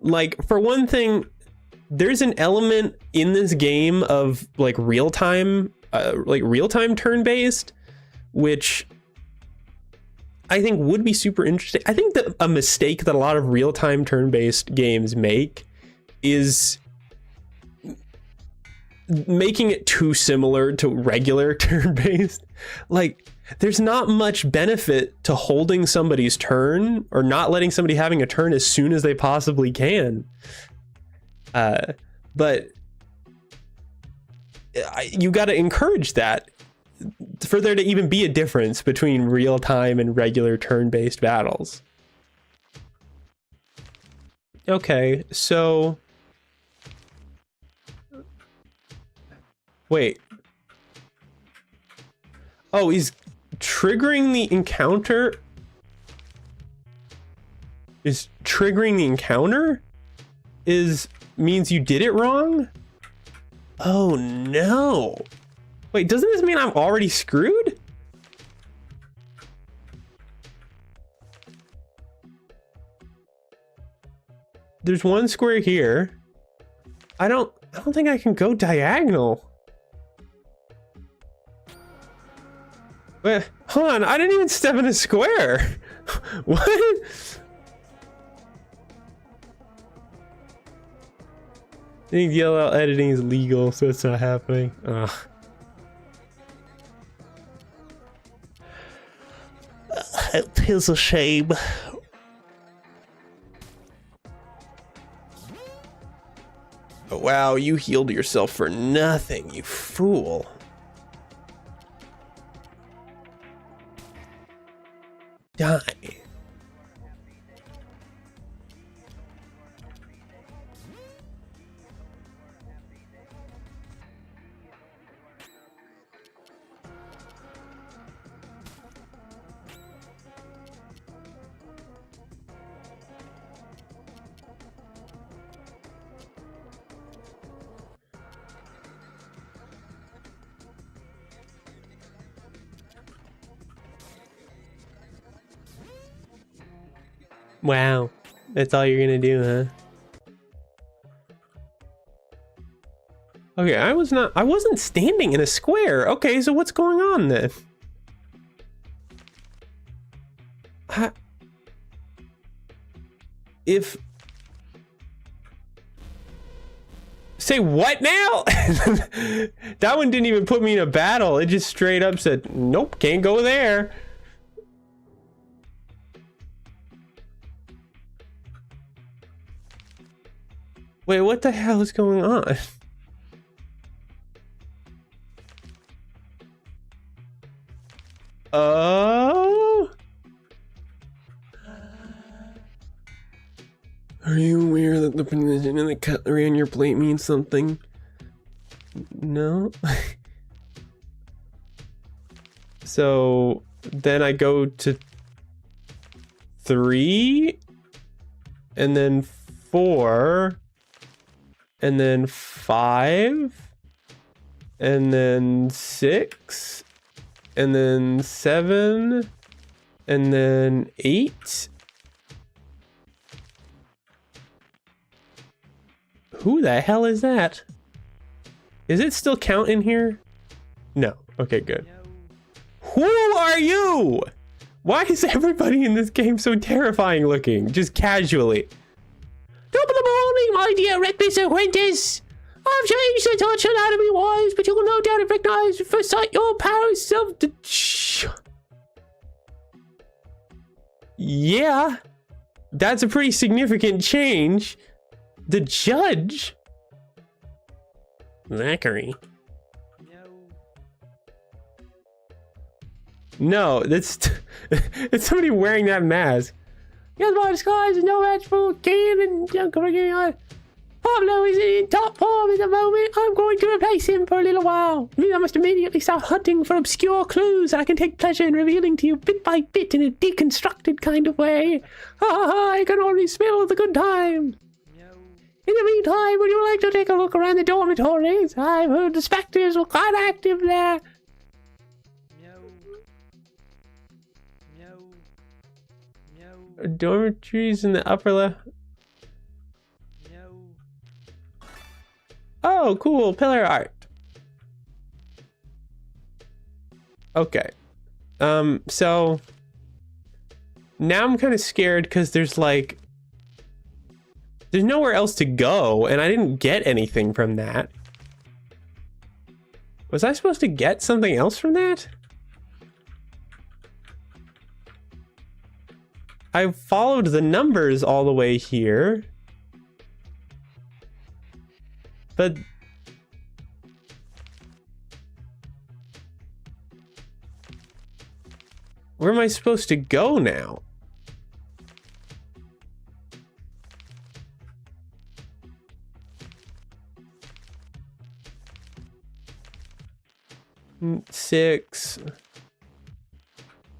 Like, for one thing, there's an element in this game of like real-time turn-based, which I think would be super interesting. I think that a mistake that a lot of real-time turn-based games make is making it too similar to regular turn-based. Like, there's not much benefit to holding somebody's turn or not letting somebody having a turn as soon as they possibly can. But you got to encourage that for there to even be a difference between real-time and regular turn-based battles. Okay, so wait. Oh, he's triggering the encounter? Is triggering the encounter means you did it wrong? Oh no. Wait, doesn't this mean I'm already screwed? There's one square here. I don't think I can go diagonal. Wait, hold on, I didn't even step in a square. What? I think yellow editing is legal, so it's not happening. Ugh. It is a shame. Oh, wow, you healed yourself for nothing, you fool. Die. Wow, that's all you're gonna do, huh? Okay, I wasn't standing in a square. Okay, so what's going on then? if... Say what now? That one didn't even put me in a battle. It just straight up said, nope, can't go there. Wait, what the hell is going on? Oh? Are you aware that the position and the cutlery on your plate means something? No? So then I go to 3 and then 4 and then 5 and then 6 and then 7 and then 8. Who the hell is that? Is it still counting here? No. Okay, good. Who are you? Why is everybody in this game so terrifying looking? Just casually. Top of the morning, my dear reckless apprentice. I've changed the touch anatomy wise, but you will no doubt recognize at first sight your powers of the... Yeah. That's a pretty significant change. The judge? Zachary. No, that's it's somebody wearing that mask. Yes, my disguise is no match for King and Pablo is in top form at the moment. I'm going to replace him for a little while. I must immediately start hunting for obscure clues that I can take pleasure in revealing to you bit by bit in a deconstructed kind of way. I can already smell the good times. In the meantime, would you like to take a look around the dormitories? I've heard the specters were quite active there. Dormitories in the upper left. Oh, cool. Pillar art. Okay. So now I'm kind of scared because there's nowhere else to go, and I didn't get anything from that. Was I supposed to get something else from that? I followed the numbers all the way here. But... where am I supposed to go now? Six,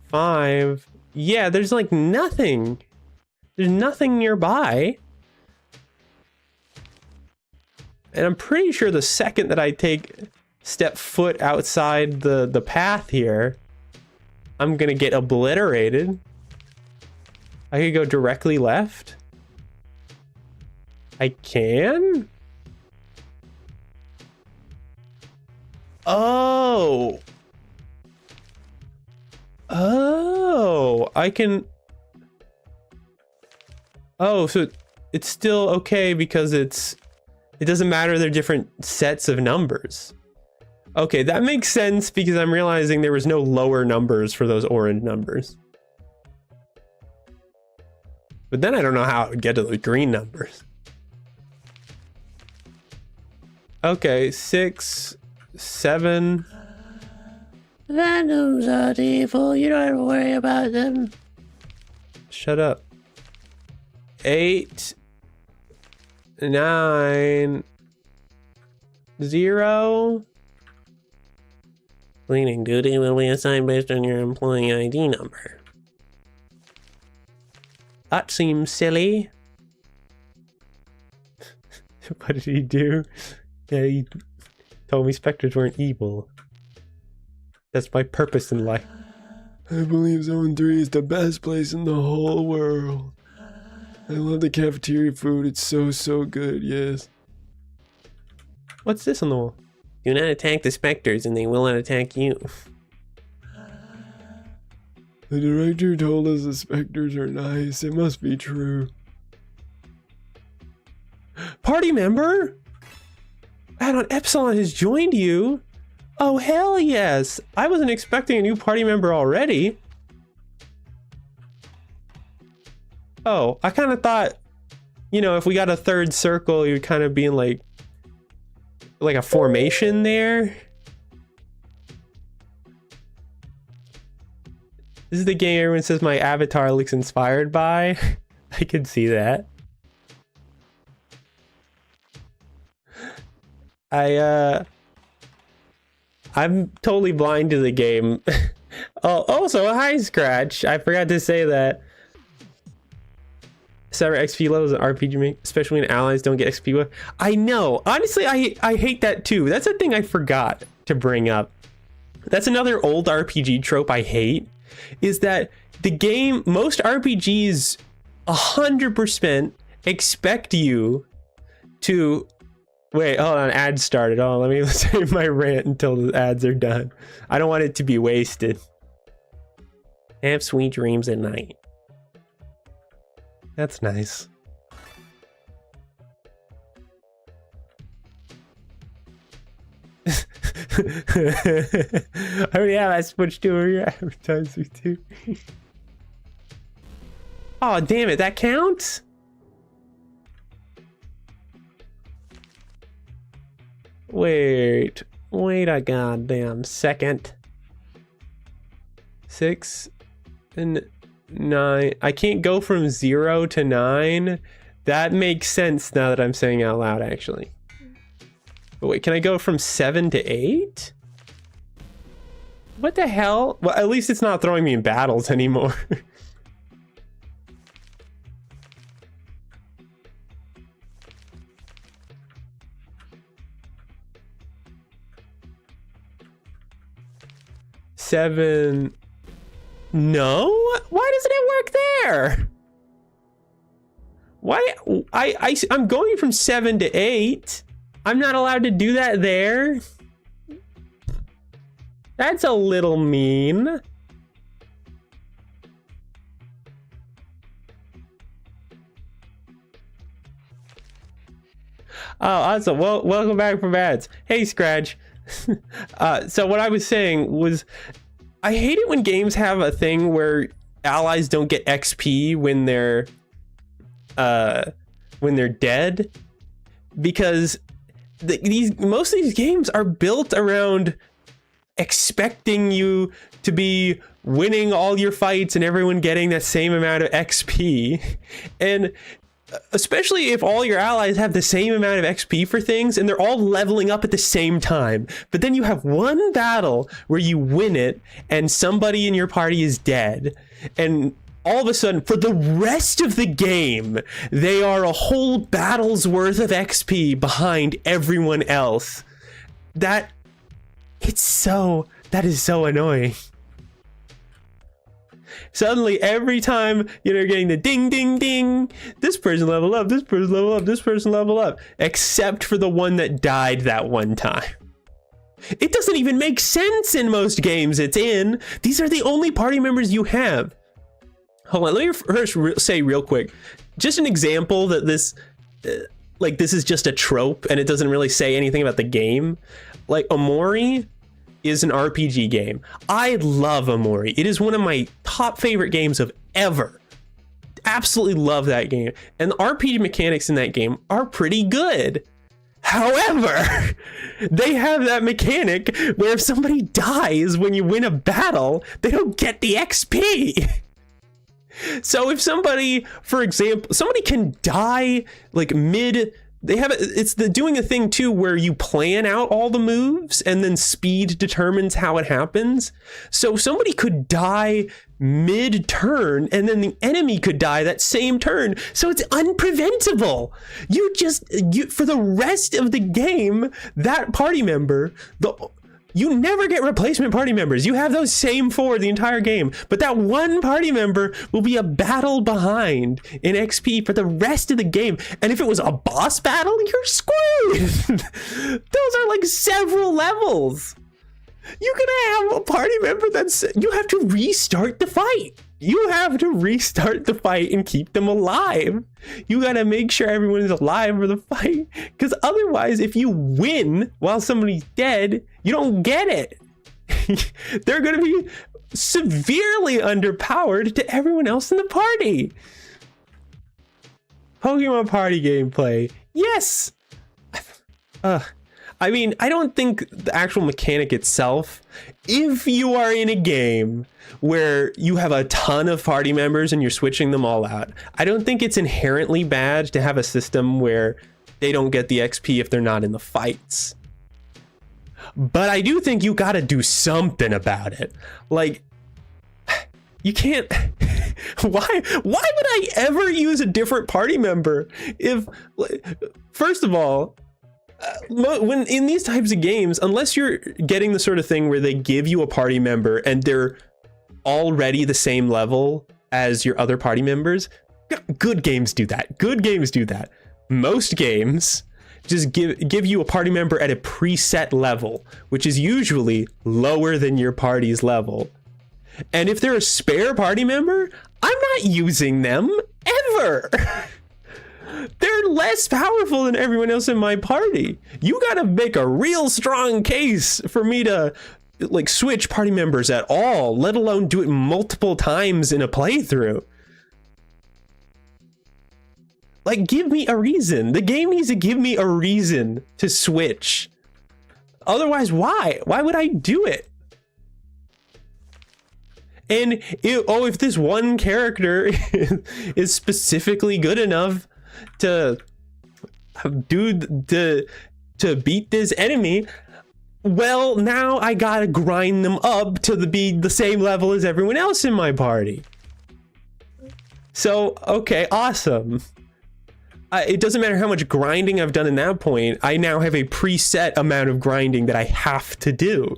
5. Yeah, there's like nothing. There's nothing nearby. And I'm pretty sure the second that I step foot outside the path here, I'm gonna get obliterated. I could go directly left. I can? Oh. Oh, I can... oh, so it's still okay because it doesn't matter, they're different sets of numbers. Okay, that makes sense because I'm realizing there was no lower numbers for those orange numbers. But then I don't know how I would get to the green numbers. Okay, 6, 7. Randoms are evil, you don't have to worry about them. Shut up. 8, 9, 0. Cleaning duty will be assigned based on your employee ID number. That seems silly. What did he do? Yeah, he told me specters weren't evil. That's my purpose in life. I believe Zone 3 is the best place in the whole world. I love the cafeteria food. It's so good, yes. What's this on the wall? Do not attack the specters and they will not attack you. The director told us the specters are nice. It must be true. Party member? Add-on Epsilon has joined you. Oh, hell yes. I wasn't expecting a new party member already. Oh, I kind of thought, you know, if we got a third circle, you'd kind of be in like a formation there. This is the game everyone says my avatar looks inspired by. I can see that. I'm totally blind to the game. Oh, also, hi, Scratch. I forgot to say that. Sever XP levels in RPG, especially when allies don't get XP. I know. Honestly, I hate that too. That's a thing I forgot to bring up. That's another old RPG trope I hate, is that the game, most RPGs 100% expect you to... Wait, hold on, ads started. Oh, let me save my rant until the ads are done. I don't want it to be wasted. Have sweet dreams at night. That's nice. I already have. I switched to your advertising too. Oh, damn it, that counts? Wait a goddamn second. 6 and 9. I can't go from 0 to 9. That makes sense now that I'm saying it out loud, actually. But wait, can I go from 7 to 8? What the hell? Well, at least it's not throwing me in battles anymore. Seven. No? Why doesn't it work there? Why? I'm going from 7 to 8. I'm not allowed to do that there. That's a little mean. Oh, awesome. Well, welcome back from ads. Hey, Scratch. So what I was saying was, I hate it when games have a thing where allies don't get XP when they're dead, because most of these games are built around expecting you to be winning all your fights and everyone getting that same amount of XP, and especially if all your allies have the same amount of XP for things and they're all leveling up at the same time, but then you have one battle where you win it and somebody in your party is dead, and all of a sudden for the rest of the game they are a whole battle's worth of XP behind everyone else. That is so annoying. Suddenly, every time you're getting the ding, ding, ding, this person level up, this person level up, this person level up, except for the one that died that one time. It doesn't even make sense in most games it's in. These are the only party members you have. Hold on, let me first say real quick, just an example that this is just a trope and it doesn't really say anything about the game. Like Omori is an RPG game. I love Omori. It is one of my top favorite games of ever. Absolutely love that game. And the RPG mechanics in that game are pretty good. However, they have that mechanic where if somebody dies when you win a battle, they don't get the XP. So if somebody, for example, somebody can die like mid, it's doing a thing too where you plan out all the moves and then speed determines how it happens. So somebody could die mid-turn and then the enemy could die that same turn. So it's unpreventable. You for the rest of the game, that party member, you never get replacement party members. You have those same 4 the entire game, but that one party member will be a battle behind in XP for the rest of the game. And if it was a boss battle, you're screwed. Those are like several levels. You're gonna have a party member you have to restart the fight. You have to restart the fight and keep them alive. You gotta make sure everyone is alive for the fight. Because otherwise, if you win while somebody's dead, you don't get it. They're gonna be severely underpowered to everyone else in the party. Pokemon party gameplay. Yes! I mean, I don't think the actual mechanic itself, if you are in a game where you have a ton of party members and you're switching them all out, I don't think it's inherently bad to have a system where they don't get the XP if they're not in the fights. But I do think you gotta do something about it. Like, you can't... Why would I ever use a different party member if... First of all, when in these types of games, unless you're getting the sort of thing where they give you a party member and they're already the same level as your other party members, good games do that. Good games do that. Most games just give you a party member at a preset level, which is usually lower than your party's level. And if they're a spare party member, I'm not using them ever. They're less powerful than everyone else in my party. You gotta make a real strong case for me to like switch party members at all, let alone do it multiple times in a playthrough. Like, give me a reason. The game needs to give me a reason to switch. Otherwise, why? Why would I do it? And if this one character is specifically good enough to beat this enemy, well, now I gotta grind them up to be the same level as everyone else in my party. So, okay, awesome. It doesn't matter how much grinding I've done in that point. I now have a preset amount of grinding that I have to do.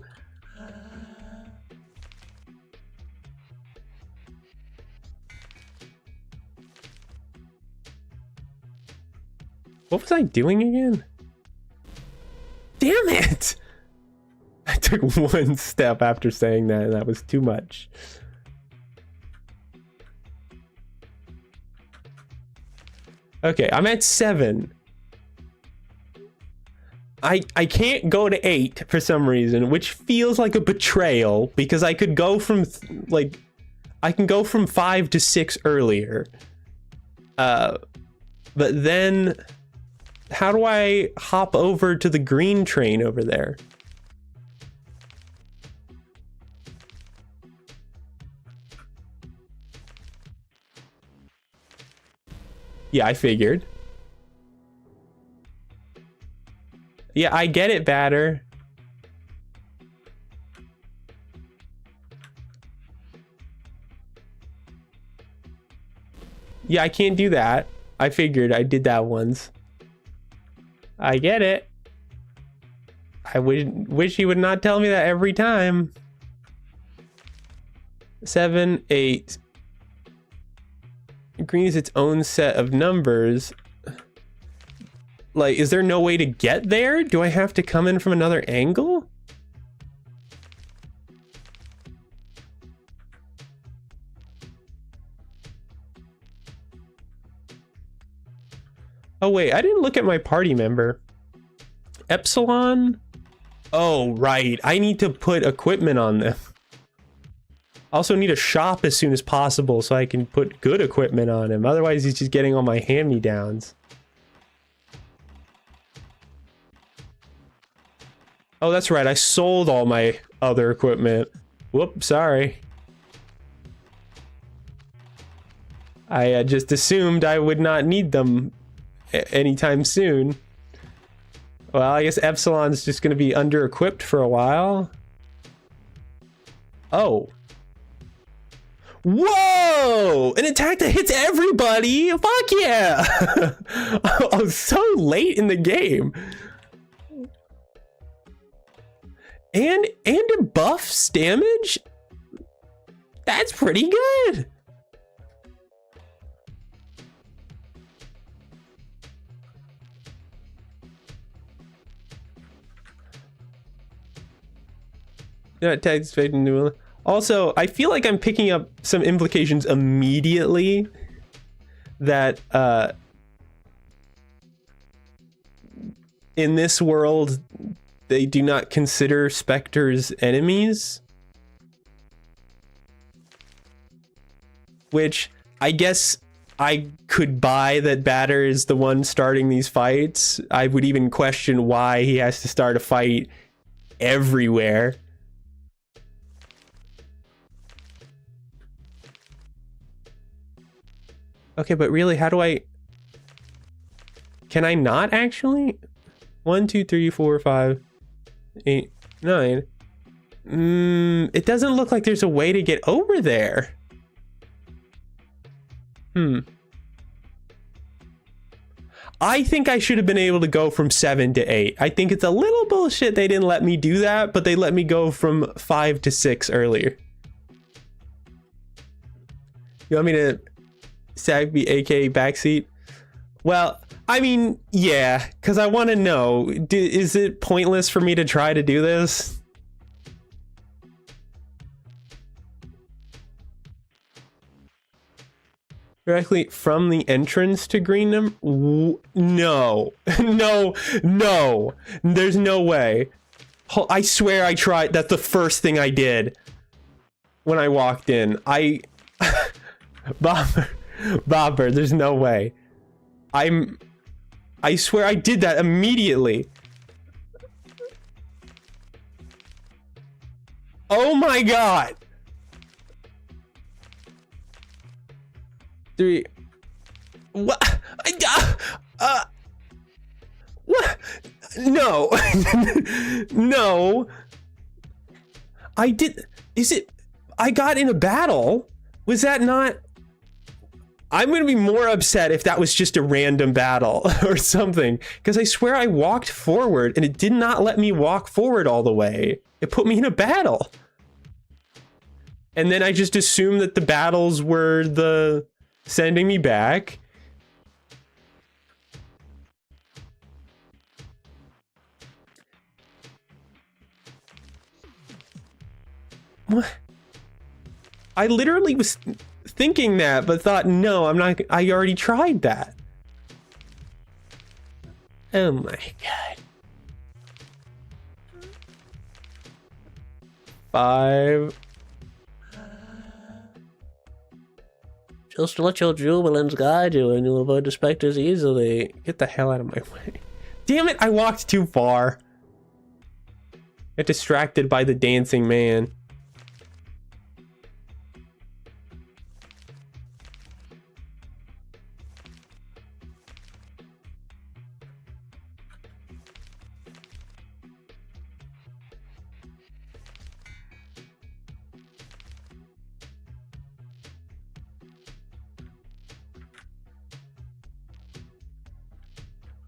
What was I doing again? Damn it! I took one step after saying that, and that was too much. Okay, I'm at 7. I can't go to 8 for some reason, which feels like a betrayal, because I could go from I can go from 5 to 6 earlier. But then how do I hop over to the green train over there? Yeah, I figured. Yeah, I get it, Batter. Yeah, I can't do that. I figured I did that once. I get it. I wish he would not tell me that every time. 7, 8. Green is its own set of numbers. Like, is there no way to get there? Do I have to come in from another angle? Oh wait, I didn't look at my party member. Epsilon? Oh, right. I need to put equipment on them. Also need a shop as soon as possible so I can put good equipment on him. Otherwise, he's just getting all my hand-me-downs. Oh, that's right. I sold all my other equipment. Whoop, sorry. I just assumed I would not need them anytime soon. Well, I guess Epsilon's just going to be under-equipped for a while. Oh. Whoa! An attack that hits everybody! Fuck yeah! Oh, so late in the game. And it buffs damage? That's pretty good. Yeah, attack is fading new. Also, I feel like I'm picking up some implications immediately that in this world they do not consider specters enemies, which I guess I could buy that Batter is the one starting these fights. I would even question why he has to start a fight everywhere. Okay, but really, how do I... Can I not actually? 1, 2, 3, 4, 5, 8, 9. It doesn't look like there's a way to get over there. I think I should have been able to go from 7 to 8. I think it's a little bullshit they didn't let me do that, but they let me go from 5 to 6 earlier. You want me to sag be aka backseat? Well, I mean, yeah, because I want to know, is it pointless for me to try to do this? Directly from the entrance to Greenham? No. No. There's no way. I swear I tried. That's the first thing I did when I walked in. Bobber, there's no way. I swear I did that immediately. Oh my god. 3. What? What? No. No. I did. Is it? I got in a battle. Was that not? I'm going to be more upset if that was just a random battle or something, because I swear I walked forward and it did not let me walk forward all the way. It put me in a battle. And then I just assumed that the battles were the sending me back. What? I literally was thinking that, but thought, no, I'm not. I already tried that. Oh my god. 5. Just let your jubilance guide you and you'll avoid the specters easily. Get the hell out of my way. Damn it, I walked too far. Get distracted by the dancing man.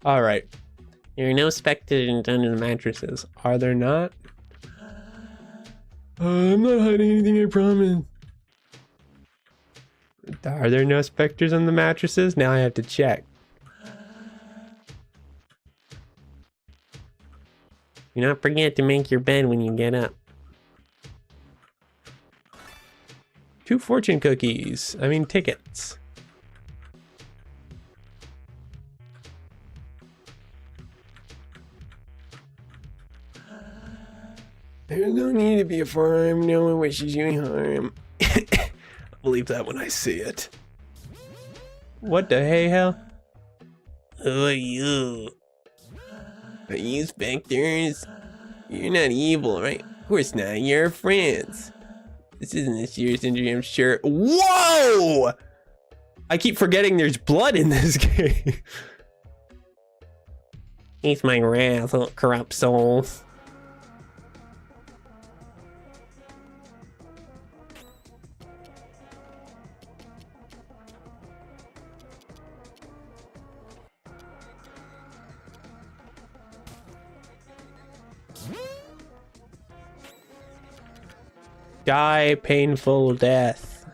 All right. There are no spectators under the mattresses. Are there not? I'm not hiding anything, I promise. Are there no specters on the mattresses? Now I have to check. Do not forget to make your bed when you get up. 2 fortune cookies. I mean, tickets. There's no need to be a farm. No one wishes you harm. I'll believe that when I see it. What the hey hell? Who are you? Are you specters? You're not evil, right? Of course not. You're friends. This isn't a serious injury, I'm sure. Whoa! I keep forgetting there's blood in this game. Eat my wrath, corrupt soul. Die painful death.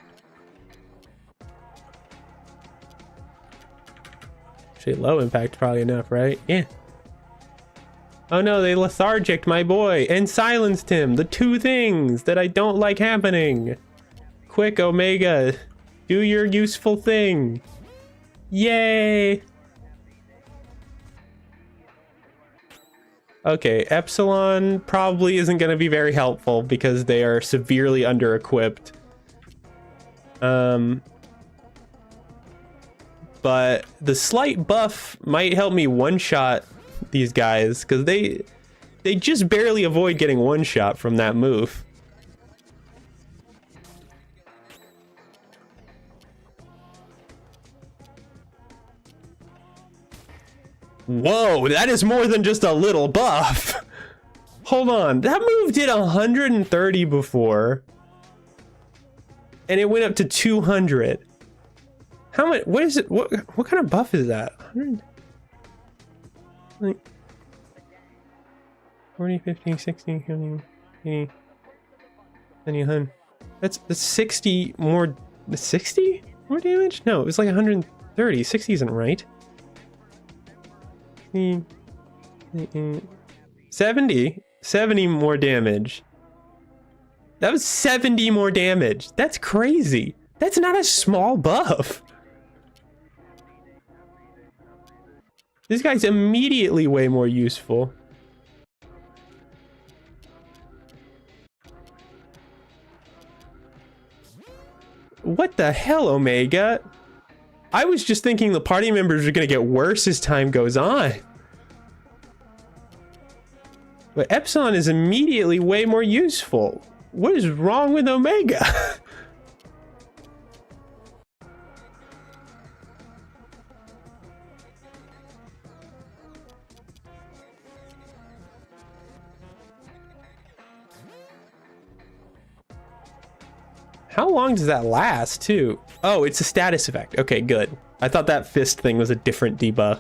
Actually, low impact probably enough, right? Yeah. Oh no, they lethargicked my boy and silenced him. The two things that I don't like happening. Quick, Omega, do your useful thing. Yay! Okay, Epsilon probably isn't going to be very helpful because they are severely under-equipped. But the slight buff might help me one-shot these guys because they just barely avoid getting one-shot from that move. Whoa, that is more than just a little buff. Hold on, that move did 130 before. And it went up to 200. How much, what is it, what kind of buff is that? 100? Like 40, 50, 60, 70, 80, 90, 100. That's 60 more, 60 more damage? No, it was like 130. 60 isn't right. 70 more damage. That was 70 more damage. That's crazy. That's not a small buff. This guy's immediately way more useful. What the hell, Omega? I was just thinking the party members are gonna get worse as time goes on. But Epsilon is immediately way more useful. What is wrong with Omega? How long does that last, too? Oh, it's a status effect. Okay, good. I thought that fist thing was a different debuff.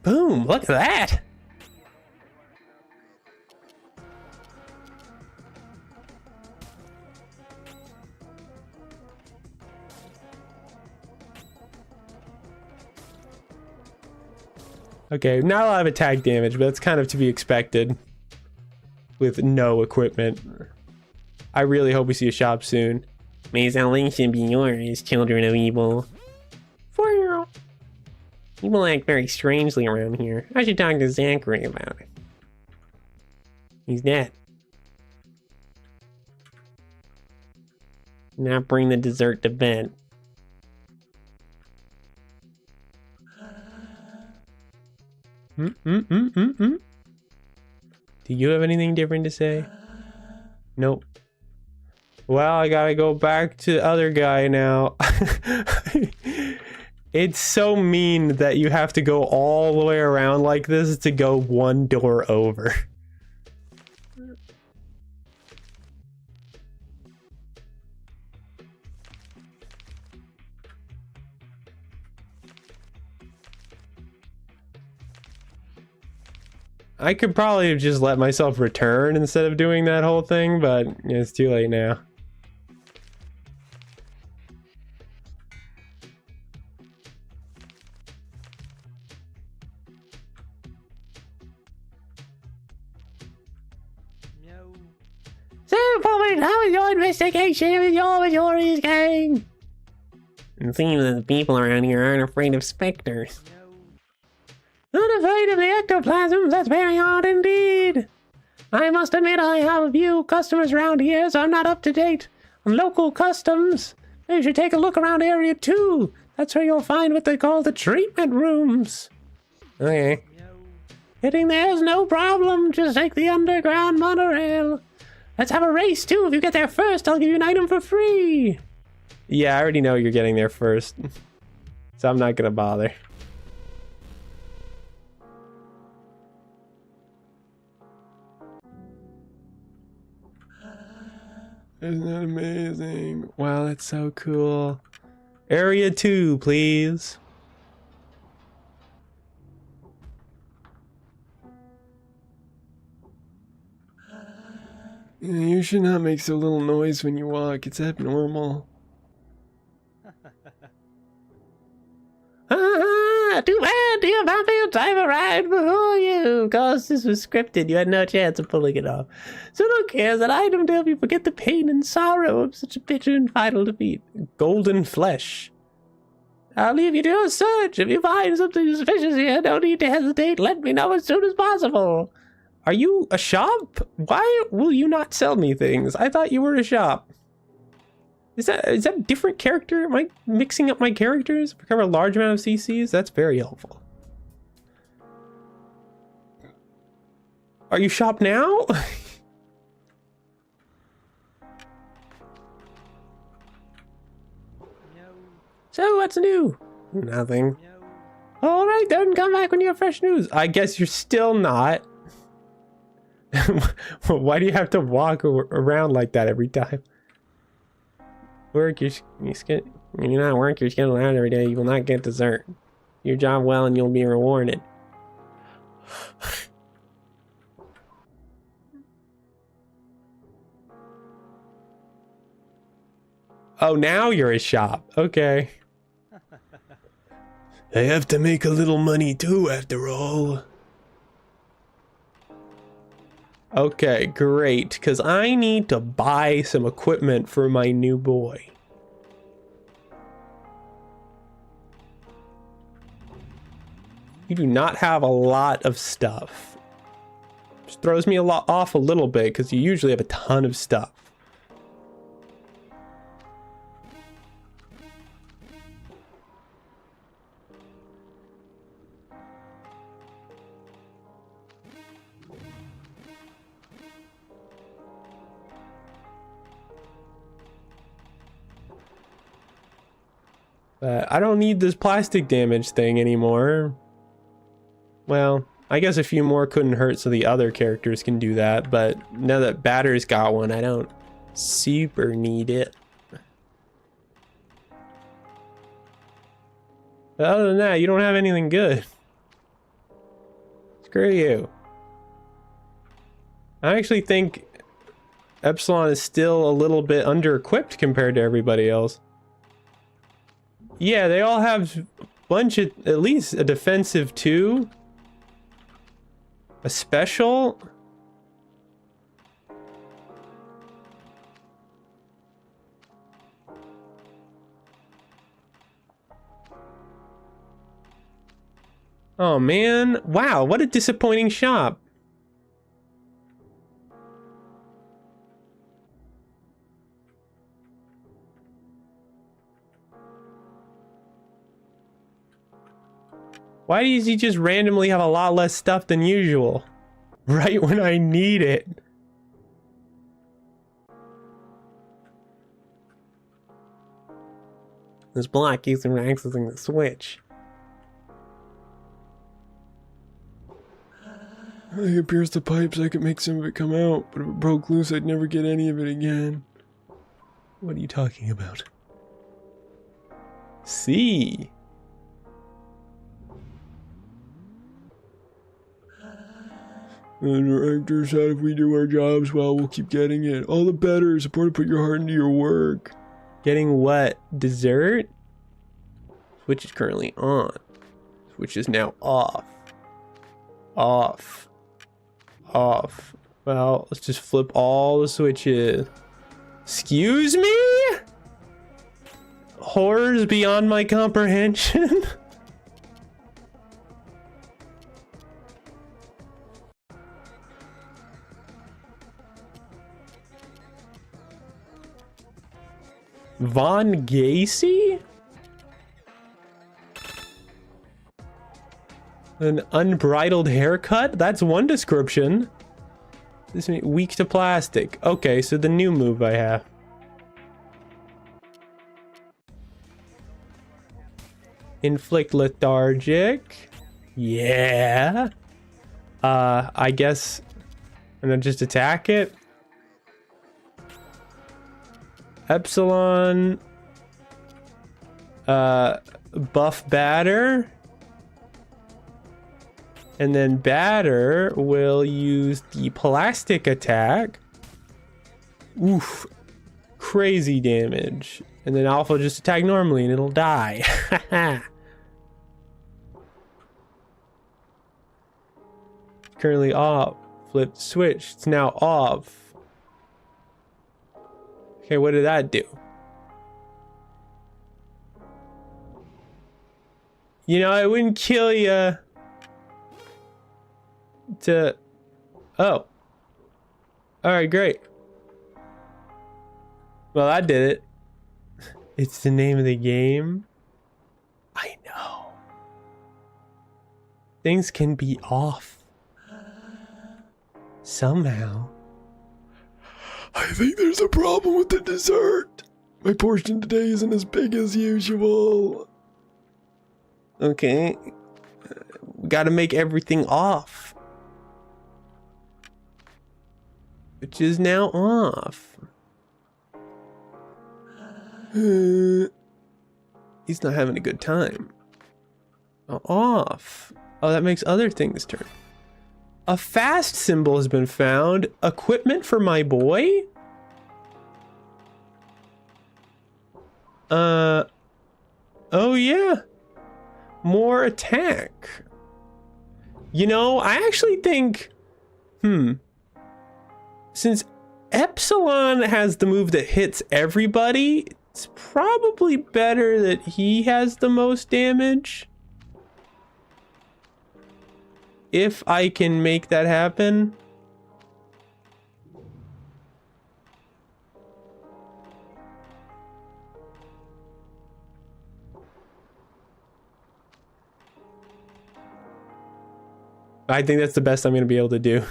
Boom, look at that. Okay, not a lot of attack damage, but that's kind of to be expected with no equipment. I really hope we see a shop soon. May salvation be yours, children of evil. People act very strangely around here. I should talk to Zachary about it. He's dead. Now bring the dessert to bed. Do you have anything different to say? Nope. Well, I gotta go back to the other guy now. It's so mean that you have to go all the way around like this to go one door over. I could probably have just let myself return instead of doing that whole thing, but it's too late now. So, Poppet, how is your investigation with your Majority's gang? It seems that the people around here aren't afraid of specters. Not afraid of the ectoplasm? That's very odd indeed. I must admit I have a few customers around here, so I'm not up to date on local customs. You should take a look around Area 2. That's where you'll find what they call the treatment rooms. Okay. Getting there's no problem. Just take the underground monorail. Let's have a race too. If you get there first, I'll give you an item for free. Yeah, I already know you're getting there first. So I'm not gonna bother. Isn't that amazing? Wow, that's so cool. Area 2, please. You should not make so little noise when you walk. It's abnormal. Too bad, dear Poppet. Time arrived before you. Of course, this was scripted. You had no chance of pulling it off. So don't care that item to help you forget the pain and sorrow of such a bitter and final defeat. Golden flesh. I'll leave you to your search. If you find something suspicious here, no need to hesitate. Let me know as soon as possible. Are you a shop? Why will you not sell me things? I thought you were a shop. Is that a different character? Am I mixing up my characters? Recover a large amount of CCs? That's very helpful. Are you shop now? So what's new? Nothing. All right, then come back when you have fresh news. I guess you're still not. Why do you have to walk around like that every time? Work your skin. You not work your skin around every day. You will not get dessert. Your job well, and you'll be rewarded. Oh, now you're a shop. Okay. I have to make a little money too, after all. Okay, great, because I need to buy some equipment for my new boy. You do not have a lot of stuff. Which throws me off a little bit, because you usually have a ton of stuff. I don't need this plastic damage thing anymore. Well, I guess a few more couldn't hurt so the other characters can do that, but now that Batter's got one, I don't super need it. But other than that, you don't have anything good. Screw you. I actually think Epsilon is still a little bit under-equipped compared to everybody else. Yeah, they all have a bunch of, at least a defensive 2. A special. Oh man, wow, what a disappointing shop. Why does he just randomly have a lot less stuff than usual? Right when I need it. This block keeps him accessing the switch. I could pierce the pipes, I could make some of it come out, but if it broke loose, I'd never get any of it again. What are you talking about? See. The director said if we do our jobs well, we'll keep getting it. All the better. It's important to put your heart into your work. Getting what? Dessert? Switch is currently on. Switch is now off. Off. Off. Well, let's just flip all the switches. Excuse me? Horrors beyond my comprehension? Von Gacy? An unbridled haircut? That's one description. This means weak to plastic. Okay, so the new move I have. Inflict lethargic. Yeah. I guess I'm gonna just attack it. Epsilon. Buff Batter. And then Batter will use the plastic attack Oof. Crazy damage. And then Alpha will just attack normally and it'll die. Currently off. Flip switch. It's now off. Okay, what did that do? You know, it wouldn't kill you to... Oh. Alright, great. Well, I did it. It's the name of the game. I know. Things can be off. Somehow. I think there's a problem with the dessert. My portion today isn't as big as usual. Okay. We gotta make everything off. Which is now off. He's not having a good time. Oh, off. Oh, that makes other things turn. A fast symbol has been found. Equipment for my boy? Oh yeah. More attack. You know, I actually think, since Epsilon has the move that hits everybody, it's probably better that he has the most damage. If I can make that happen. I think that's the best I'm going to be able to do.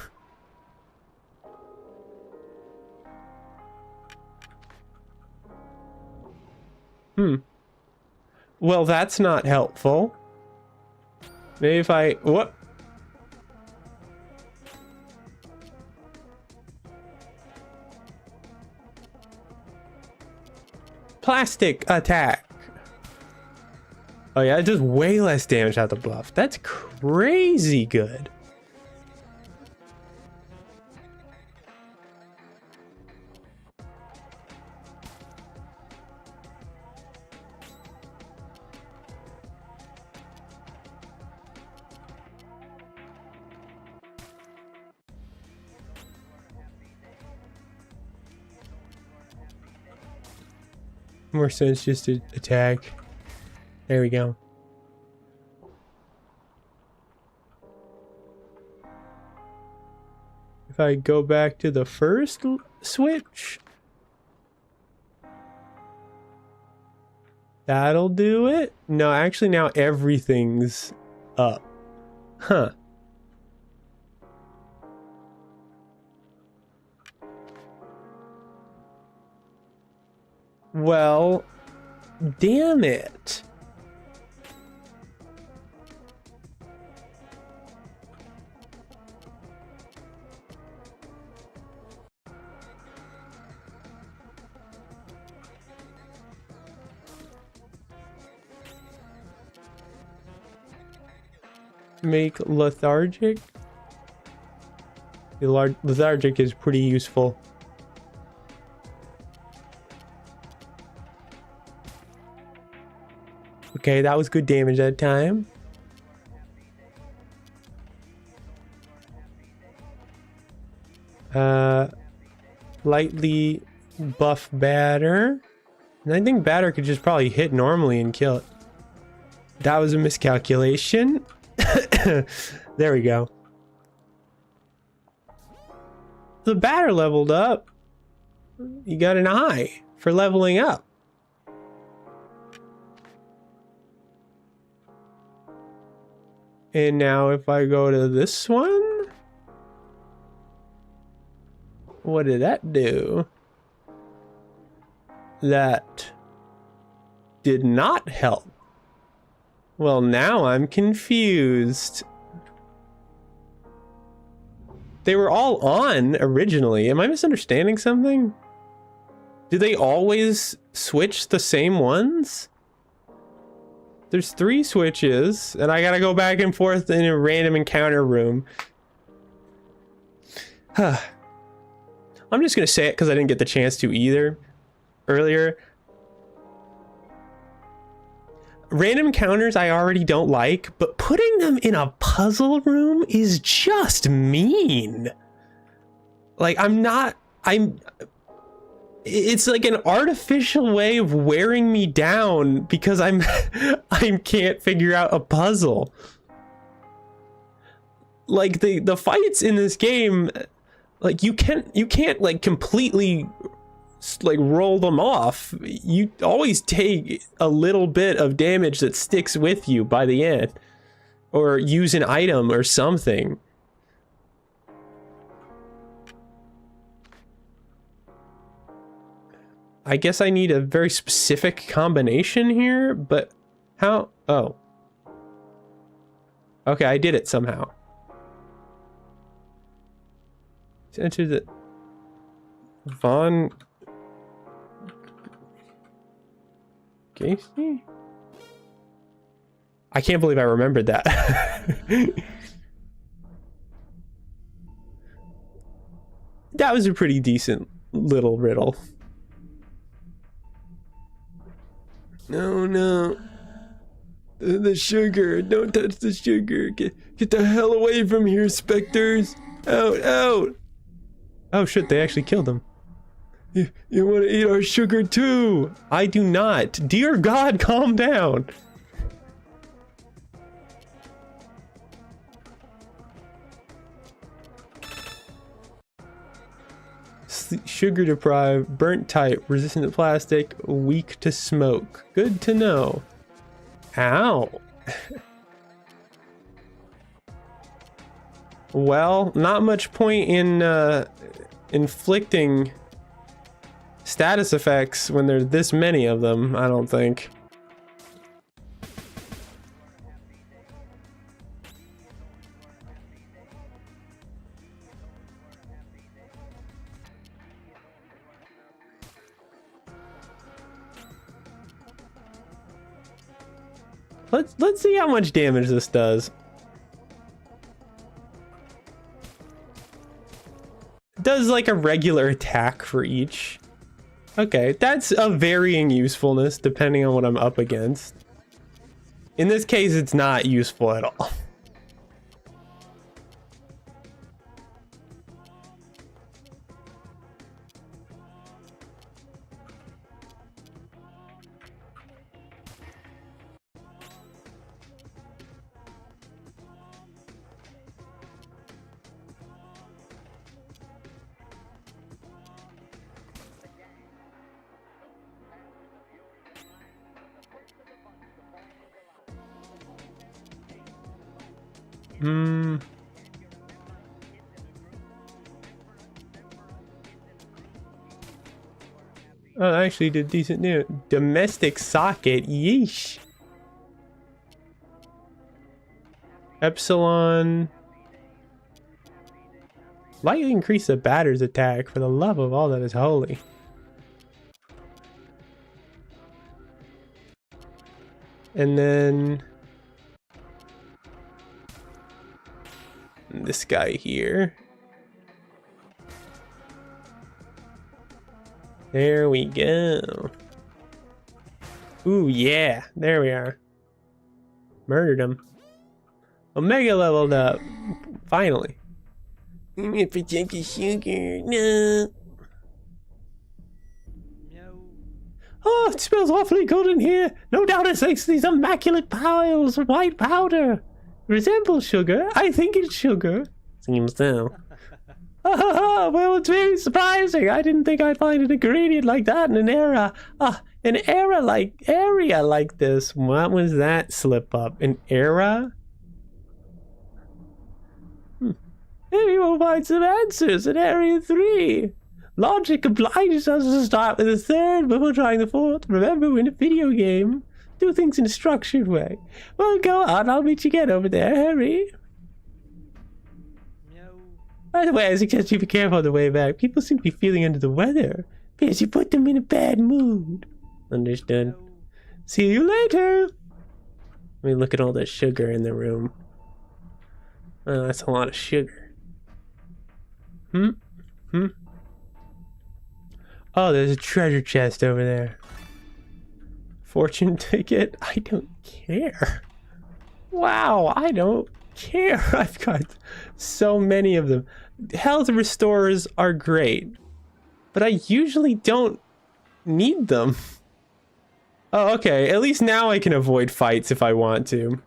Well, that's not helpful. Maybe if I... What? Plastic attack. Oh yeah, it does way less damage out the bluff. That's crazy good. More sense just to attack. There we go. If I go back to the first switch, that'll do it. No, actually now everything's up. Huh. Well, damn it. Make lethargic. Lethargic is pretty useful. Okay, that was good damage that time. Lightly buff batter. And I think batter could just probably hit normally and kill it. That was a miscalculation. There we go. The batter leveled up. You got an eye for leveling up. And now if I go to this one, what did that do? That did not help. Well, now I'm confused. They were all on originally. Am I misunderstanding something? Do they always switch the same ones? There's 3 switches, and I gotta go back and forth in a random encounter room. I'm just gonna say it because I didn't get the chance to either earlier. Random encounters I already don't like, but putting them in a puzzle room is just mean. Like, it's like an artificial way of wearing me down because I can't figure out a puzzle. Like the fights in this game, like you can't like completely like roll them off. You always take a little bit of damage that sticks with you by the end, or use an item or something. I guess I need a very specific combination here, but how? Oh. Okay, I did it somehow. Enter the Von Gacy? I can't believe I remembered that. That was a pretty decent little riddle. No, no. The sugar. Don't touch the sugar. Get the hell away from here, specters. Out, out. Oh shit, they actually killed him. You want to eat our sugar too? I do not. Dear God, calm down. Sugar deprived, burnt type, resistant to plastic, weak to smoke. Good to know. Ow. Well, not much point in inflicting status effects when there's this many of them, I don't think. Let's see how much damage this does. It does like a regular attack for each. Okay, that's a varying usefulness depending on what I'm up against. In this case, it's not useful at all. Oh, I actually did decent new. Domestic socket, yeesh. Epsilon. Lightly increase the batter's attack for the love of all that is holy. And then this guy here. There we go. Ooh, yeah. There we are. Murdered him. Omega leveled up. Finally. I'm gonna protect the sugar. No. Oh, it smells awfully good in here. No doubt it's thanks to these immaculate piles of white powder. Resembles sugar. I think it's sugar. Seems so. Well, it's very surprising. I didn't think I'd find an ingredient like that in an area like this. What was that slip up? An era? Maybe we'll find some answers in Area 3. Logic obliges us to start with the third before trying the fourth. Remember, we're in a video game. Do things in a structured way. Well, go on. I'll meet you again over there. Hurry. By the way, I suggest you be careful on the way back. People seem to be feeling under the weather. Because you put them in a bad mood. Understood. See you later. Let me look at all the sugar in the room. Oh, that's a lot of sugar. Oh, there's a treasure chest over there. Fortune ticket? I don't care. Wow, I don't care. I've got so many of them. Health restorers are great, but I usually don't need them. Oh, okay. At least now I can avoid fights if I want to.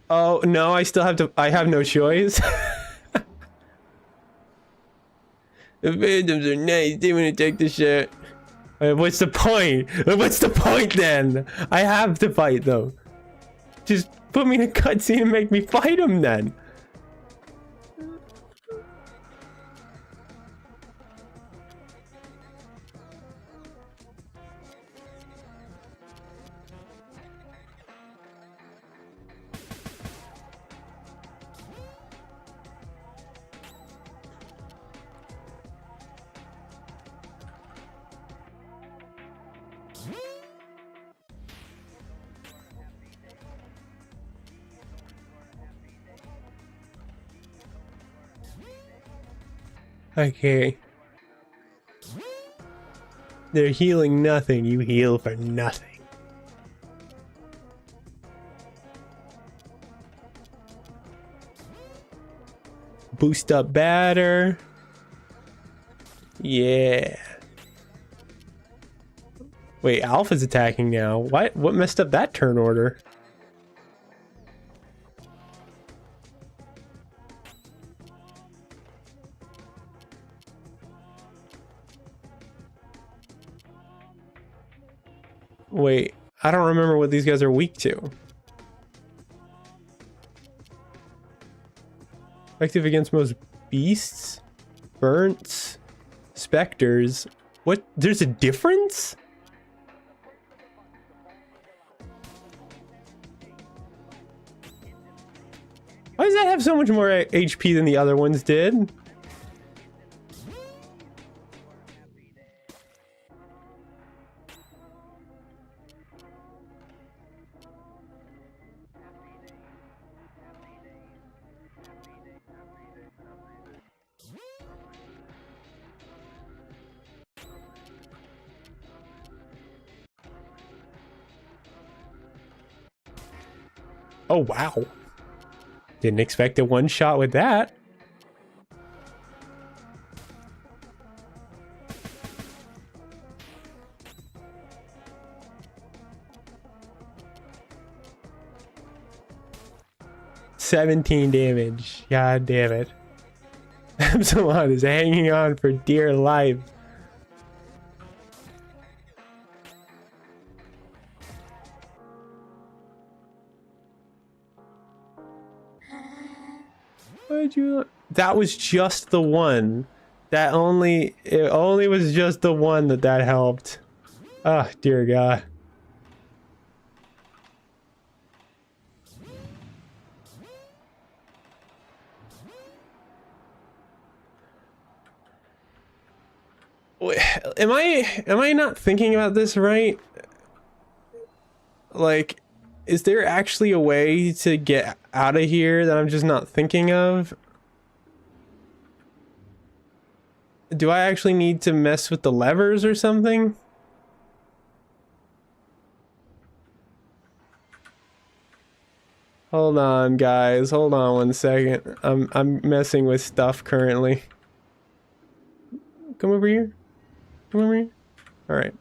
Oh, no, I still have to. I have no choice. The phantoms are nice. They want to take the shit. What's the point? What's the point then? I have to fight though. Just put me in a cutscene and make me fight him then. Okay. They're healing nothing. You heal for nothing. Boost up batter. Yeah. Wait, Alpha's attacking now. What messed up that turn order? Wait, I don't remember what these guys are weak to. Effective against most beasts, burnt, specters. What? There's a difference? Why does that have so much more HP than the other ones did? Oh, wow. Didn't expect a one shot with that. $17 damage. God damn it. Epsilon is hanging on for dear life. Why'd you? That was just the one. It only was just the one that helped. Ah, dear God. Wait, am I not thinking about this right? Like, is there actually a way to get out of here that I'm just not thinking of? Do I actually need to mess with the levers or something? Hold on, guys. Hold on one second. I'm messing with stuff currently. Come over here. Come over here. All right.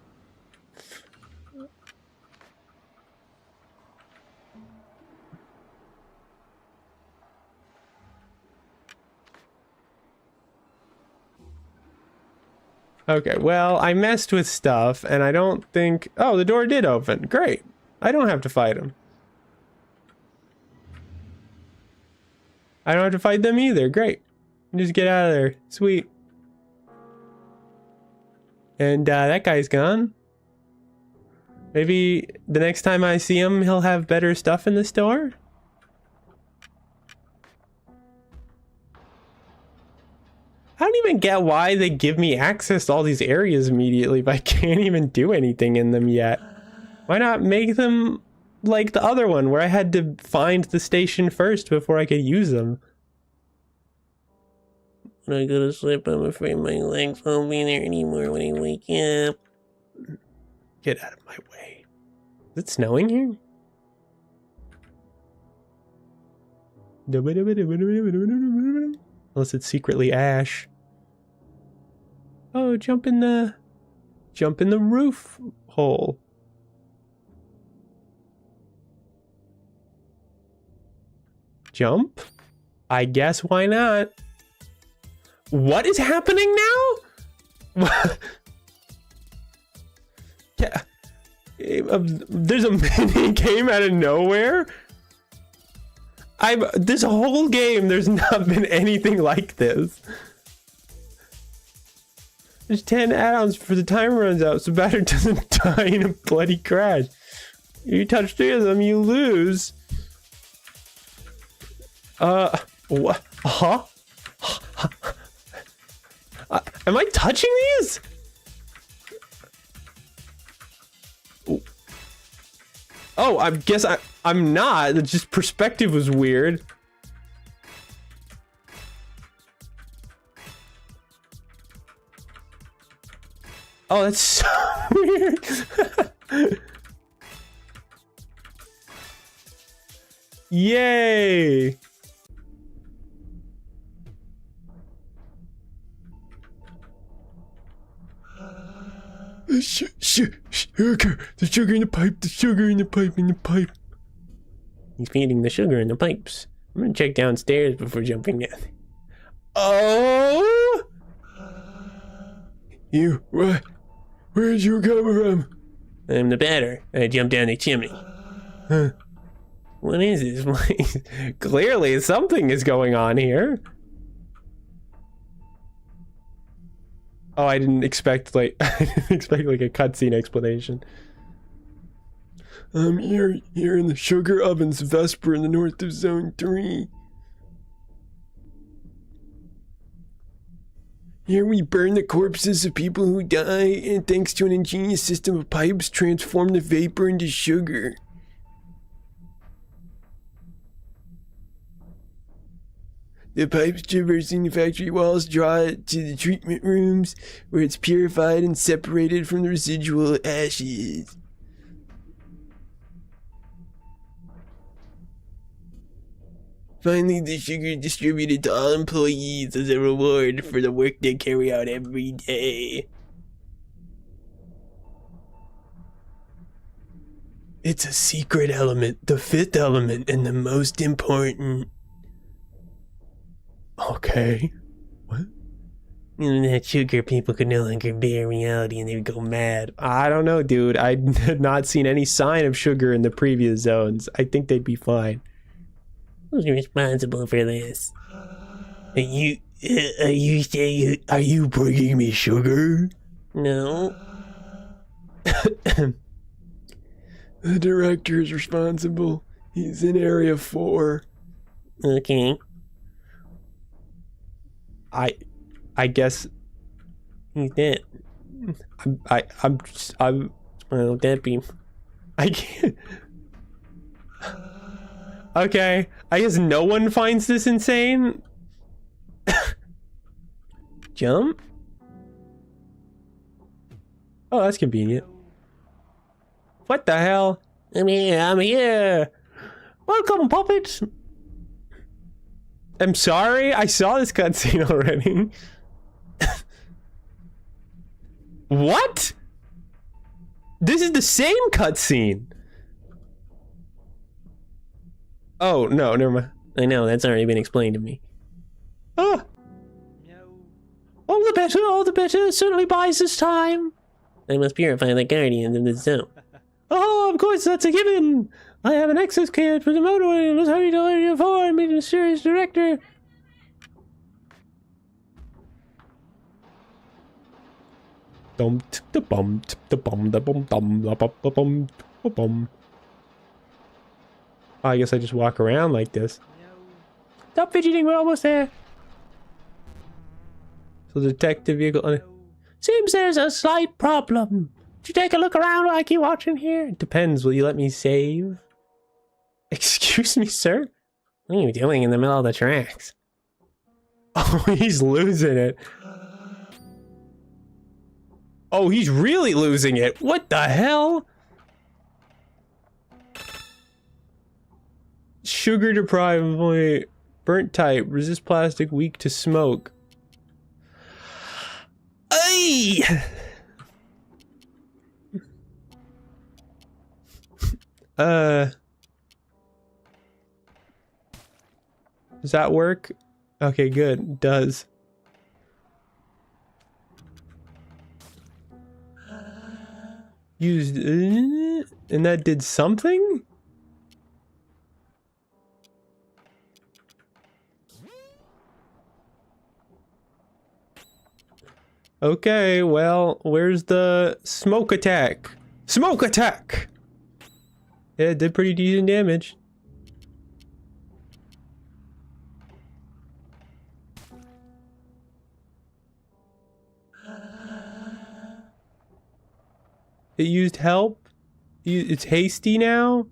Okay, well, I messed with stuff, and I don't think... Oh, the door did open. Great. I don't have to fight him. I don't have to fight them either. Great. Just get out of there. Sweet. And that guy's gone. Maybe the next time I see him, he'll have better stuff in the store? I don't even get why they give me access to all these areas immediately if I can't even do anything in them yet. Why not make them like the other one where I had to find the station first before I could use them? When I go to sleep, I'm afraid my legs won't be there anymore when I wake up. Get out of my way. Is it snowing here? Unless it's secretly ash. Oh, jump in the roof hole. Jump? I guess why not? What is happening now? Yeah. There's a mini game out of nowhere? This whole game, there's not been anything like this. There's 10 add-ons before the timer runs out, so batter doesn't die in a bloody crash. If you touch 3 of them, you lose. What? Huh? Am I touching these? Oh, I guess I'm not. It's just perspective was weird. Oh, that's so weird. Yay. Sugar, the sugar in the pipe, the sugar in the pipe, in the pipe. He's feeding the sugar in the pipes. I'm gonna check downstairs before jumping down. Oh! You, what? Where'd you come from? I'm the batter. I jumped down the chimney. Huh. What is this place? Clearly something is going on here. Oh, I didn't expect like a cutscene explanation. I'm here in the sugar ovens, Vesper, in the north of Zone 3. Here we burn the corpses of people who die, and thanks to an ingenious system of pipes, transform the vapor into sugar. The pipes traversing the factory walls draw it to the treatment rooms, where it's purified and separated from the residual ashes. Finally, the sugar is distributed to all employees as a reward for the work they carry out every day. It's a secret element, the 5th element, and the most important. Okay. What? And that sugar people could no longer bear reality and they'd go mad. I don't know, dude. I had not seen any sign of sugar in the previous zones. I think they'd be fine. Who's responsible for this? Are you bringing me sugar? No. The director is responsible. He's in Area 4. Okay. I guess he's dead. Well, that'd be. I can't. Okay, I guess no one finds this insane. Jump? Oh, that's convenient. What the hell? I'm here. Welcome, Poppet. I'm sorry, I saw this cutscene already. What? This is the same cutscene. Oh, no, never mind. I know, that's already been explained to me. Oh! All the better, certainly buys this time. I must purify the guardians of the zone. Oh, of course, that's a given. I have an access card for the motorway. Let's hurry to Area 4 and meet the mysterious director. Dum the bum the bum the bum dum la bum the bum the bum. I guess I just walk around like this. Stop fidgeting, we're almost there. So the detective vehicle. Seems there's a slight problem. Did you take a look around while I keep watching here? It depends. Will you let me save? Excuse me, sir? What are you doing in the middle of the tracks? Oh, he's losing it. Oh, he's really losing it. What the hell? Sugar deprived, burnt type, resist plastic, weak to smoke. Ay! Does that work? Okay, good. It does. Used, and that did something? Okay, well, where's the smoke attack? Smoke attack! Yeah, it did pretty decent damage. It used help? It's hasty now?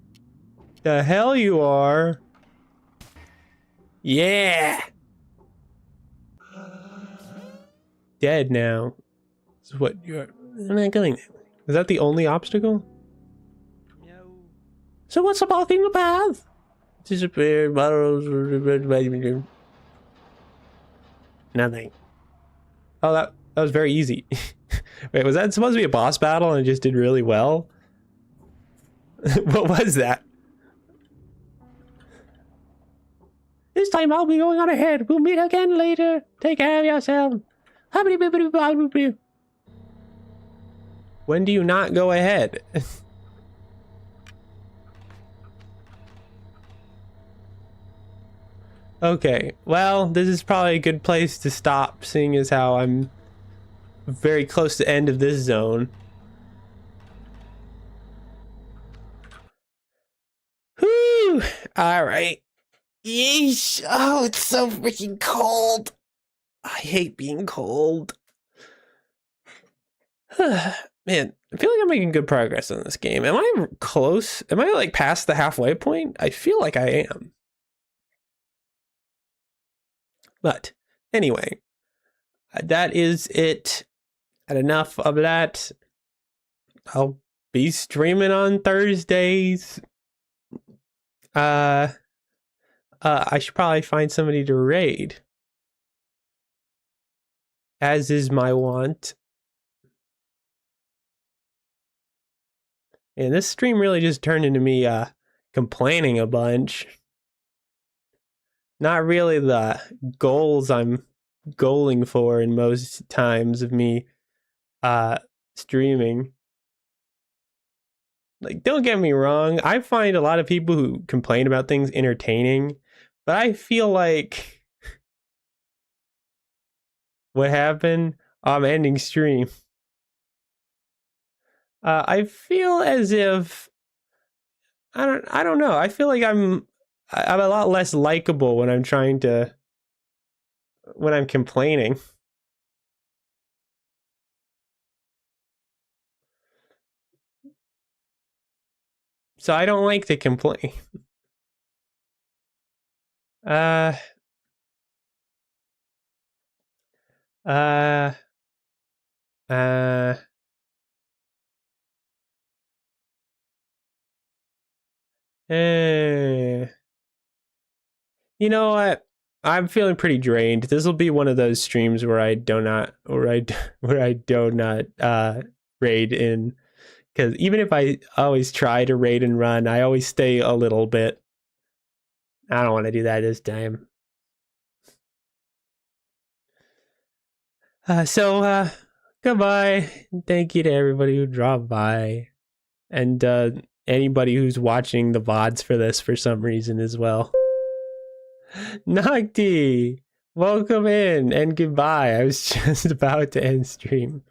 The hell you are? Yeah! Dead now. This is what you're... I'm not going. Is that the only obstacle? No. So what's blocking the path? Disappear, bottles... Nothing. Oh, that was very easy. Wait, was that supposed to be a boss battle and it just did really well? What was that? This time I'll be going on ahead. We'll meet again later. Take care of yourself. When do you not go ahead? Okay, well, this is probably a good place to stop, seeing as how I'm very close to the end of this zone. Whew! Alright. Yeesh! Oh, it's so freaking cold! I hate being cold. Man, I feel like I'm making good progress in this game. Am I close? Am I like past the halfway point? I feel like I am. But anyway, that is it. And enough of that. I'll be streaming on Thursdays. I should probably find somebody to raid, as is my want. And this stream really just turned into me complaining a bunch. Not really the goals I'm goaling for in most times of me streaming. Like, don't get me wrong, I find a lot of people who complain about things entertaining, but I feel like what happened? I'm ending stream. I feel as if I don't know. I feel like I'm a lot less likable when I'm complaining. So I don't like to complain. Uh uh uh eh. You know what? I'm feeling pretty drained. This will be one of those streams where I do not raid in, because even if I always try to raid and run, I always stay a little bit. I don't want to do that this time. So goodbye. Thank you to everybody who dropped by, and anybody who's watching the VODs for this for some reason as well. Nocti, welcome in and goodbye. I was just about to end stream.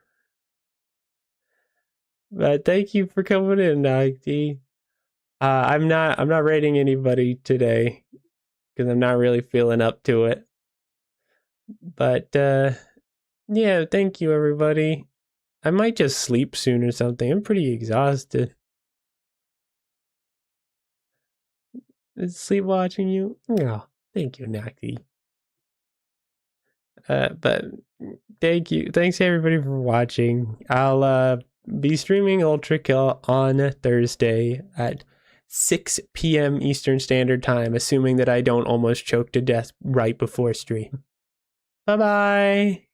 But thank you for coming in, Nocti. I'm not rating anybody today because I'm not really feeling up to it. But yeah, thank you everybody. I might just sleep soon or something. I'm pretty exhausted. Is sleep watching you? Oh, thank you, Nocti. But thank you. Thanks everybody for watching. I'll be streaming Ultra Kill on Thursday at 6 p.m. Eastern Standard Time, assuming that I don't almost choke to death right before stream. Bye-bye.